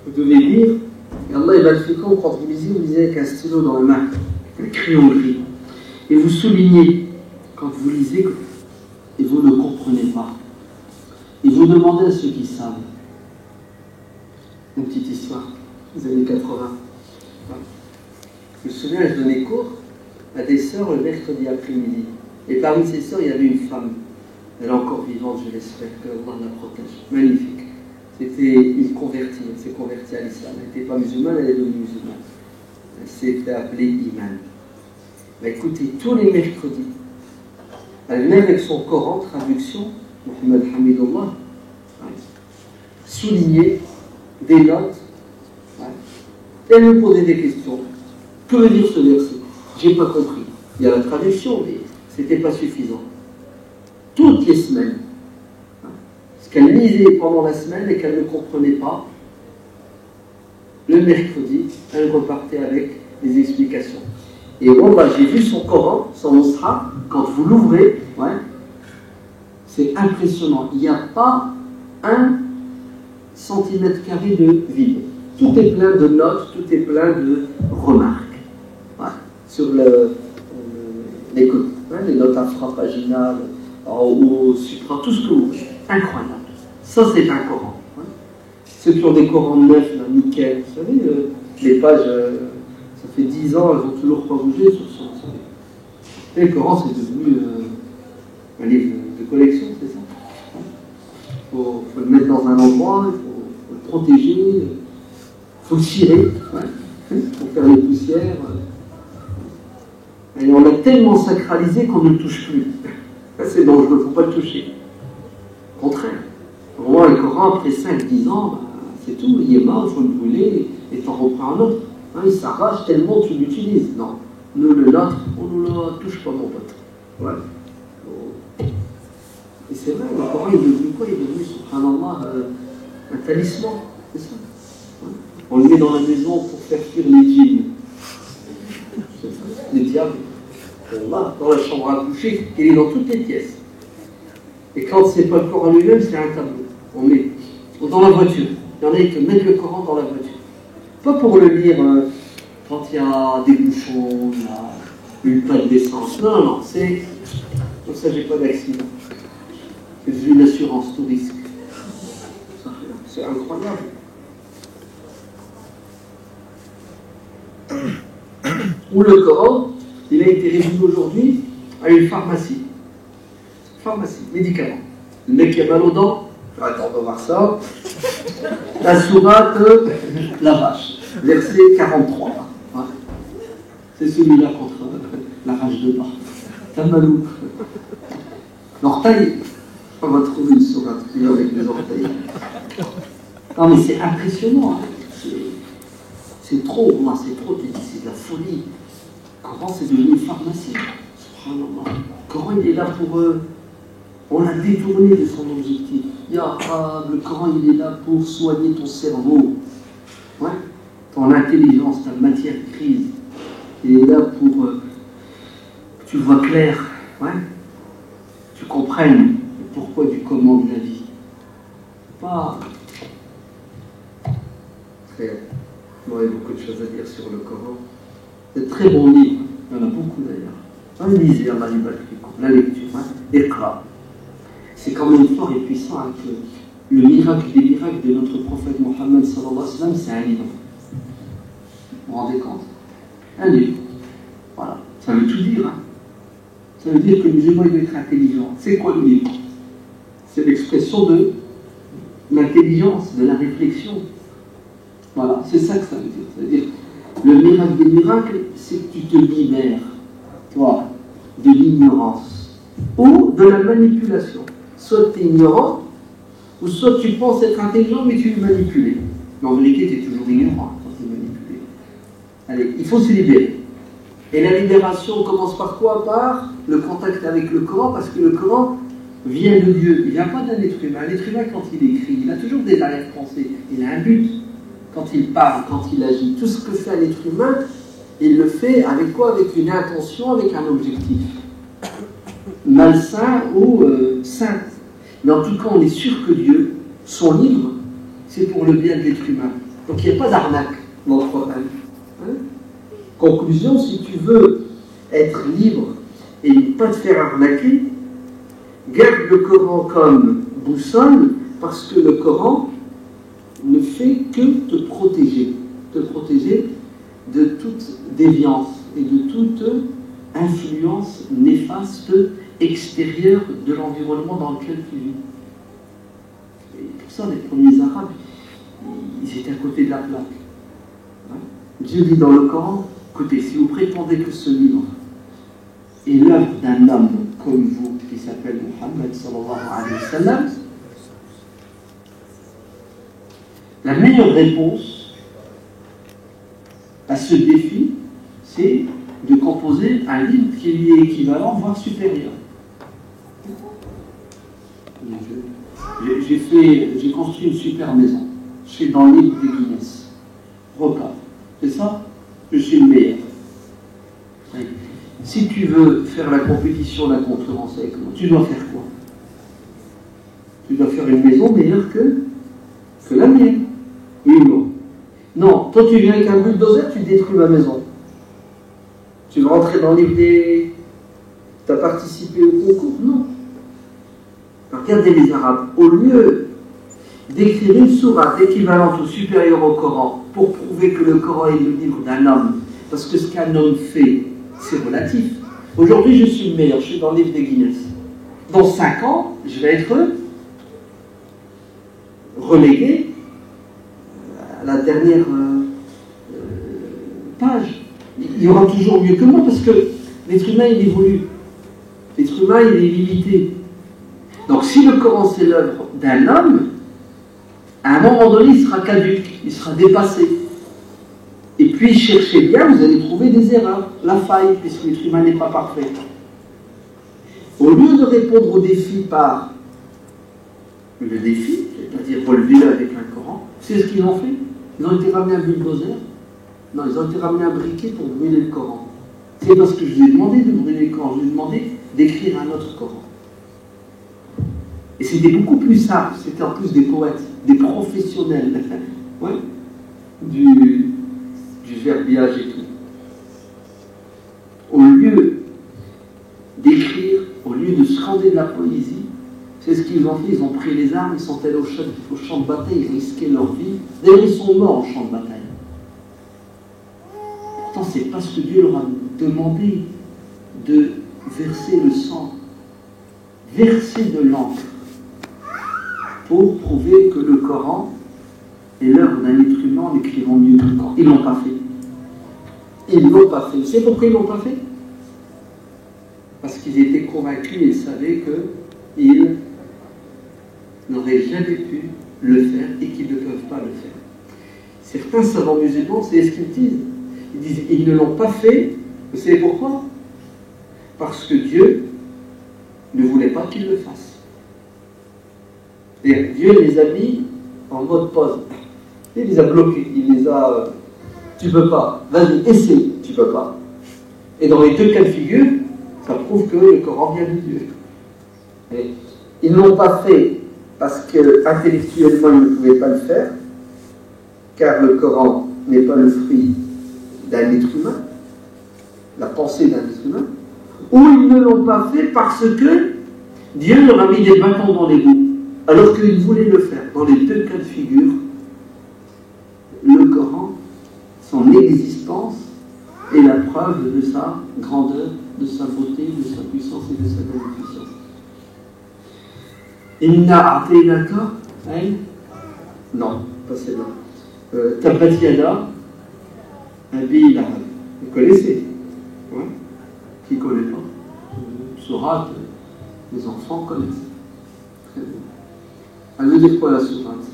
Vous devez lire, et Allah il va le faire quand vous lisez avec un stylo dans la main, un crayon gris. Et vous soulignez quand vous lisez et vous ne comprenez pas. Et vous demandez à ceux qui savent. Une petite histoire des années 80. Je me souviens, je donnais cours à des sœurs le mercredi après-midi. Et parmi ces sœurs, il y avait une femme. Elle est encore vivante, je l'espère, que Allah la protège. Magnifique. C'était une convertie, elle s'est convertie à l'islam. Elle n'était pas musulmane, elle est devenue musulmane. Elle s'est fait appeler Iman. Mais écoutez, tous les mercredis, elle venait avec son Coran, traduction, Muhammad Hamidullah, souligner des notes, et elle me posait des questions. Que veut dire ce verset? J'ai pas compris. Il y a la traduction, mais c'était pas suffisant. Toutes les semaines, ce qu'elle lisait pendant la semaine et qu'elle ne comprenait pas, le mercredi, elle repartait avec des explications. Et bon, j'ai vu son Coran, son Mus'haf, quand vous l'ouvrez, c'est impressionnant. Il n'y a pas 1 centimètre carré de vide. Tout est plein de notes, tout est plein de remarques. Sur les côtés, les notes infrapaginales, au supra, tout ce que vous voulez. Incroyable. Ça, c'est un Coran. Ceux qui ont des Corans neufs, là, nickel, vous savez, les pages, ça fait 10 ans, elles n'ont toujours pas bougé sur son. Et le Coran, c'est devenu un livre de collection, c'est ça. Il faut le mettre dans un endroit, il faut le protéger, il faut le cirer, pour faire les poussières. Et on l'a tellement sacralisé qu'on ne le touche plus. C'est dangereux, il ne faut pas le toucher. Au contraire. Vraiment, le Coran, après 5-10 ans, c'est tout, il est mort, il faut le brûler et t'en reprends un autre. Il s'arrache tellement tu l'utilises. Non. Nous, le nôtre, on ne le touche pas, mon pote. Voilà. Et c'est vrai, le Coran est devenu quoi? Il est devenu, subhanallah, un talisman. C'est ça. On le met dans la maison pour faire fuir les djinns. Les diables. Dans la chambre à coucher, il est dans toutes les pièces. Et quand c'est pas le Coran lui-même, c'est un tableau. On met dans la voiture. Il y en a qui mettent le Coran dans la voiture. Pas pour le lire quand il y a des bouchons, il y a une panne d'essence. Non, non, c'est comme ça, j'ai pas d'accident. C'est une assurance tout risque. C'est incroyable. Ou le Coran, il a été résumé aujourd'hui à une pharmacie. Pharmacie, médicament. Le mec qui a mal aux dents, attends, on va voir ça. La sourate, la vache, verset 43. Ouais. C'est celui-là contre la rage de bas. T'as mal où? L'orteil, on va trouver une sourate avec les orteils. Non mais c'est impressionnant. Hein. C'est trop, moi c'est trop, tu dis, c'est de la folie. Comment c'est devenu une pharmacie? Subhanallah. Coran il est là pour on l'a détourné de son objectif. Le Coran il est là pour soigner ton cerveau, ouais, ton intelligence, ta matière grise. Il est là pour que tu vois clair, ouais, tu comprennes le pourquoi du comment de la vie. Pas. Frère, il y aurait beaucoup de choses à dire sur le Coran. C'est un très bon livre, il y en a beaucoup d'ailleurs. Lisez la lecture, hein. Iqra. C'est quand même fort et puissant hein, que le miracle des miracles de notre prophète Mohammed sallallahu alayhi wa sallam, c'est un livre. Vous vous rendez compte? Un livre. Voilà. Ça veut tout dire. Hein. Ça veut dire que le musulman doit être intelligent. C'est quoi le livre? C'est l'expression de l'intelligence, de la réflexion. Voilà, c'est ça que ça veut dire. Ça veut dire le miracle des miracles, c'est que tu te libères, toi, de l'ignorance ou de la manipulation. Soit tu es ignorant, ou soit tu penses être intelligent, mais tu es manipulé. Mais en vérité, tu es toujours ignorant quand tu es manipulé. Allez, il faut se libérer. Et la libération commence par quoi? Par le contact avec le Coran, parce que le Coran vient de Dieu. Il ne vient pas d'un être humain. Un être humain, quand il écrit, il a toujours des arrière-pensées. Il a un but quand il parle, quand il agit. Tout ce que fait un être humain, il le fait avec quoi? Avec une intention, avec un objectif. Malsain ou sain. Mais en tout cas, on est sûr que Dieu, son livre, c'est pour le bien de l'être humain. Donc il n'y a pas d'arnaque dans le Coran. Hein? Conclusion, si tu veux être libre et ne pas te faire arnaquer, garde le Coran comme boussole, parce que le Coran ne fait que te protéger de toute déviance et de toute influence néfaste extérieure de l'environnement dans lequel tu vis. Et pour ça, les premiers Arabes, ils étaient à côté de la plaque. Ouais. Dieu dit dans le Coran, écoutez, si vous prétendez que ce livre est l'œuvre d'un homme comme vous, qui s'appelle Muhammad sallallahu alayhi wa sallam, la meilleure réponse à ce défi, c'est de composer un livre qui lui est équivalent, voire supérieur. J'ai construit une super maison. Je suis dans l'île des Guinness. Record. C'est ça? Je suis le meilleur. Si tu veux faire la compétition, la concurrence avec moi, tu dois faire quoi? Tu dois faire une maison meilleure que la mienne. Oui ou non? Non, toi tu viens avec un bulldozer, tu détruis ma maison. Tu veux rentrer dans l'île des... Tu as participé au concours? Non. Regardez les Arabes, au lieu d'écrire une sourate équivalente ou supérieure au Coran pour prouver que le Coran est le livre d'un homme, parce que ce qu'un homme fait, c'est relatif. Aujourd'hui, je suis le meilleur, je suis dans le livre des Guinness. Dans 5 ans, je vais être relégué à la dernière page. Il y aura toujours mieux que moi, parce que l'être humain, il évolue. L'être humain, il est limité. Donc si le Coran c'est l'œuvre d'un homme, à un moment donné il sera caduque, il sera dépassé. Et puis cherchez bien, vous allez trouver des erreurs, la faille, puisque l'être humain n'est pas parfait. Au lieu de répondre au défi par le défi, c'est-à-dire relever-le avec un Coran, c'est ce qu'ils ont fait. Ils ont été ramenés un bulldozer, non, ils ont été ramenés un briquet pour brûler le Coran. C'est parce que je lui ai demandé de brûler le Coran, je lui ai demandé d'écrire un autre Coran. Et c'était beaucoup plus simple, c'était en plus des poètes, des professionnels, ouais, du verbiage et tout. Au lieu d'écrire, au lieu de scander de la poésie, c'est ce qu'ils ont fait, ils ont pris les armes, ils sont allés au champ de bataille, ils risquaient leur vie. D'ailleurs, ils sont morts au champ de bataille. Pourtant, c'est parce que Dieu leur a demandé de verser le sang, verser de l'encre, pour prouver que le Coran est l'œuvre d'un être humain en écrivant mieux que le Coran. Ils ne l'ont pas fait. Ils ne l'ont pas fait. Vous savez pourquoi ils ne l'ont pas fait? Parce qu'ils étaient convaincus et savaient qu'ils n'auraient jamais pu le faire et qu'ils ne peuvent pas le faire. Certains savants musulmans, c'est ce qu'ils disent. Ils disent ils ne l'ont pas fait. Vous savez pourquoi? Parce que Dieu ne voulait pas qu'ils le fassent. Et Dieu les a mis en mode pause. Il les a bloqués. Il les a. Tu peux pas. Vas-y, essaie. Tu peux pas. Et dans les deux cas de figure, ça prouve que le Coran vient de Dieu. Et ils ne l'ont pas fait parce qu'intellectuellement ils ne pouvaient pas le faire, car le Coran n'est pas le fruit d'un être humain, la pensée d'un être humain, ou ils ne l'ont pas fait parce que Dieu leur a mis des bâtons dans les roues, alors qu'ils voulaient le faire. Dans les deux cas de figure, le Coran, son existence, est la preuve de sa grandeur, de sa beauté, de sa puissance et de sa magnificence. Inna a'tainaka, non, pas celle-là. Tabbat yada, Abi Lahab. Vous connaissez? Ouais. Qui ne connaît pas? Sourate, les enfants connaissent. Très bien. Elle veut dire quoi la sourate?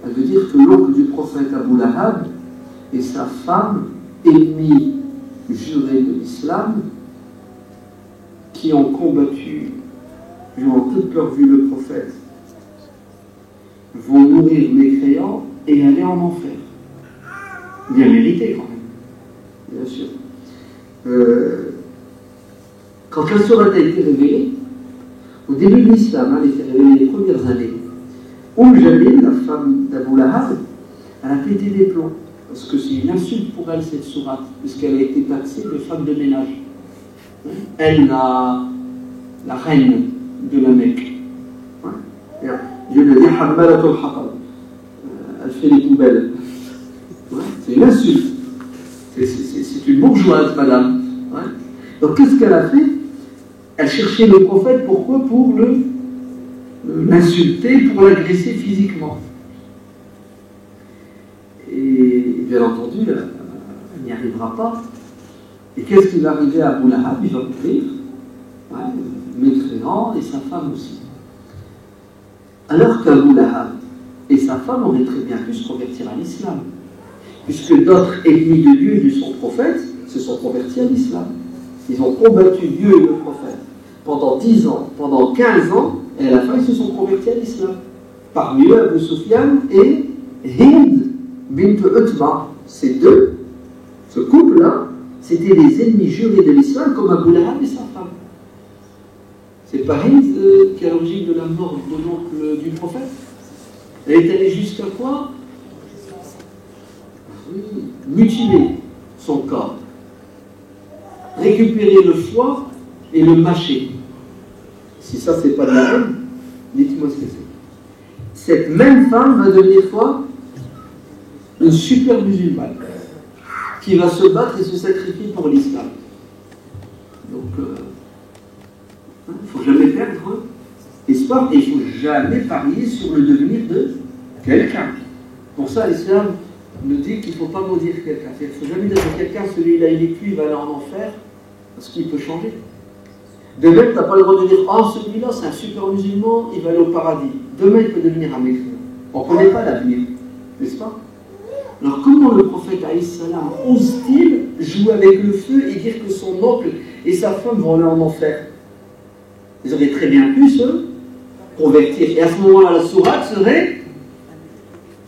Elle veut dire que l'oncle du prophète Abu Lahab et sa femme, ennemis jurés de l'islam, qui ont combattu durant toute leur vie le prophète, vont mourir mécréants et aller en enfer. Bien mérité quand même, bien sûr. Quand la sourate a été révélée, au début de l'islam, elle a été révélée les premières années, Jalil, la femme d'Abu Lahab, elle a pété des plombs, parce que c'est une insulte pour elle cette sourate, puisqu'elle a été taxée de femme de ménage. Elle, la reine de la Mecque. Ouais. Dieu le dit, Hammalatul Hatab. Elle fait les poubelles. Ouais. C'est une insulte. C'est une bourgeoise, madame. Ouais. Donc qu'est-ce qu'elle a fait? Elle cherchait le prophète, pourquoi? Pour l'insulter, pour l'agresser physiquement. Et bien entendu, elle n'y arrivera pas. Et qu'est-ce qui va arriver à Abu Lahab? Il va mourir, ouais, mécréant, et sa femme aussi. Alors qu'Abu Lahab et sa femme auraient très bien pu se convertir à l'islam, puisque d'autres ennemis de Dieu et de son prophète se sont convertis à l'islam. Ils ont combattu Dieu et le prophète pendant 10 ans, pendant 15 ans, et à la fin ils se sont convertis à l'islam. Parmi eux, Abu Sufyan et Hind bint Utba. Ces deux, ce couple-là, c'était les ennemis jurés de l'islam comme Abu Lahab et sa femme. C'est pas Hind qui est à l'origine de la mort de l'oncle du prophète. Elle est allée jusqu'à quoi? Oui, mutiler son corps, récupérer le foie et le mâcher. Si ça c'est pas de la haine, dites-moi ce que c'est. Cette même femme va devenir quoi? Une super musulmane qui va se battre et se sacrifier pour l'islam. Donc, il ne faut jamais perdre espoir et il ne faut jamais parier sur le devenir de quelqu'un. Pour ça, l'islam nous dit qu'il ne faut pas maudire quelqu'un. Il ne faut jamais dire à quelqu'un, celui-là il est cuit, il va aller en enfer, parce qu'il peut changer. De même, tu n'as pas le droit de dire, oh celui-là c'est un super musulman, il va aller au paradis. Demain il peut devenir un mécréant. On ne connaît pas l'avenir, n'est-ce pas? Alors comment le prophète alayhi-salam ose-t-il jouer avec le feu et dire que son oncle et sa femme vont aller en enfer? Ils auraient très bien pu se convertir. Et à ce moment-là, la sourate serait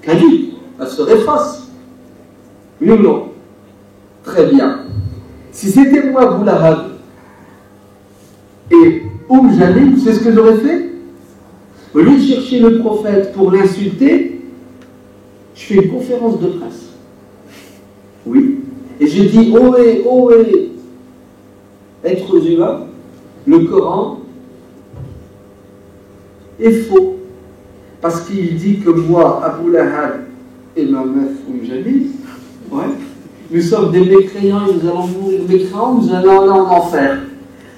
caduque, elle serait fausse. Oui ou non? Très bien. Si c'était moi, Abu Lahab, et Jalil, c'est ce que j'aurais fait? Au lieu de chercher le prophète pour l'insulter, je fais une conférence de presse. Oui. Et je dis, ohé, êtres humains, le Coran est faux. Parce qu'il dit que moi, Abu Lahab et ma meuf Jalil, ouais, nous sommes des mécréants et nous allons mourir mécréants, nous allons aller en enfer.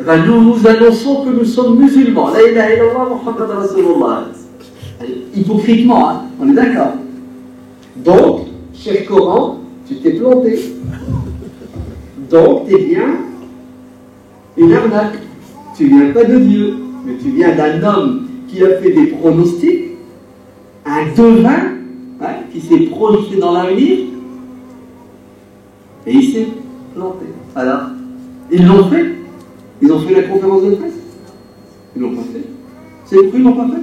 Eh ben, nous vous annonçons que nous sommes musulmans. La ilaha illallah Muhammad Rasulullah. Hypocritement, hein, on est d'accord. Donc, cher Coran, tu t'es planté. Donc, tu es bien une arnaque. Tu viens pas de Dieu, mais tu viens d'un homme qui a fait des pronostics, un devin, hein, qui s'est projeté dans l'avenir, et il s'est planté. Alors, ils l'ont fait. Ils ont fait la conférence de presse. Ils l'ont pas fait. C'est pourquoi ils l'ont pas fait.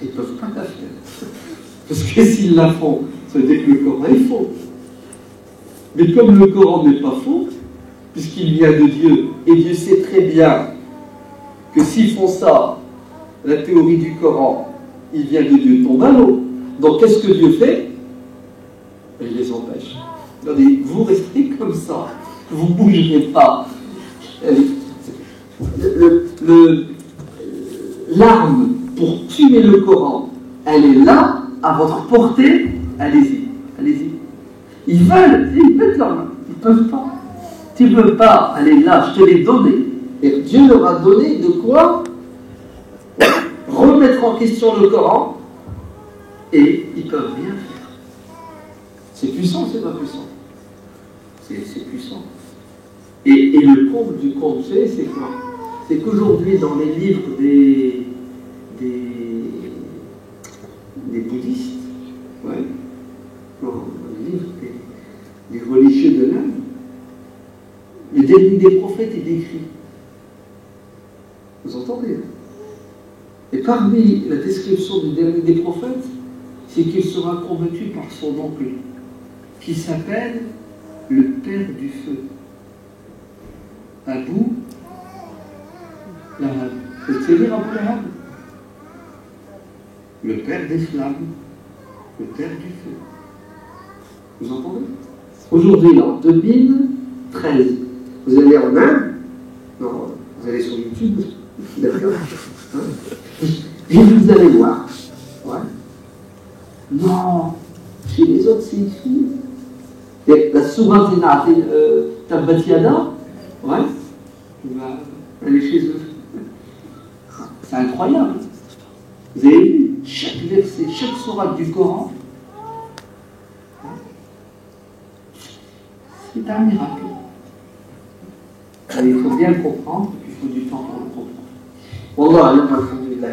Ils ne peuvent pas la faire. Parce que s'ils la font, ça veut dire que le Coran est faux. Mais comme le Coran n'est pas faux, puisqu'il vient de Dieu, et Dieu sait très bien que s'ils font ça, la théorie du Coran, il vient de Dieu, tombe à l'eau. Donc qu'est-ce que Dieu fait? Il les empêche. Il dit, vous restez comme ça, vous ne bougerez pas. L'arme pour tuer le Coran, elle est là, à votre portée, allez-y, allez-y. Ils veulent, ils mettent leur main, ils ne peuvent pas. Tu ne peux pas aller là, je te l'ai donné. Et Dieu leur a donné de quoi remettre en question le Coran, et ils ne peuvent rien faire. C'est puissant, c'est pas puissant. C'est puissant. Et le comble du comble, c'est quoi? C'est qu'aujourd'hui, dans les livres des bouddhistes, ouais, dans les livres des religieux de l'Inde, le dernier des prophètes est décrit. Vous entendez? Et parmi la description du dernier des prophètes, c'est qu'il sera convaincu par son oncle, qui s'appelle le père du feu, Abu Lahab. Vous savez dire Abu Lahab? Le père des flammes, le père du feu. Vous entendez? Aujourd'hui, en 2013, vous allez en Inde, non, vous allez sur YouTube, d'accord, hein, et vous allez voir. Ouais. Non, chez les autres, c'est écrit. Et la sourate Tabbat Yada, ouais, elle est chez eux. C'est incroyable. Vous avez vu, chaque verset, chaque sourate du Coran, c'est un miracle. Et il faut bien le comprendre, il faut du temps pour le comprendre. Wallah, alhamdulillah.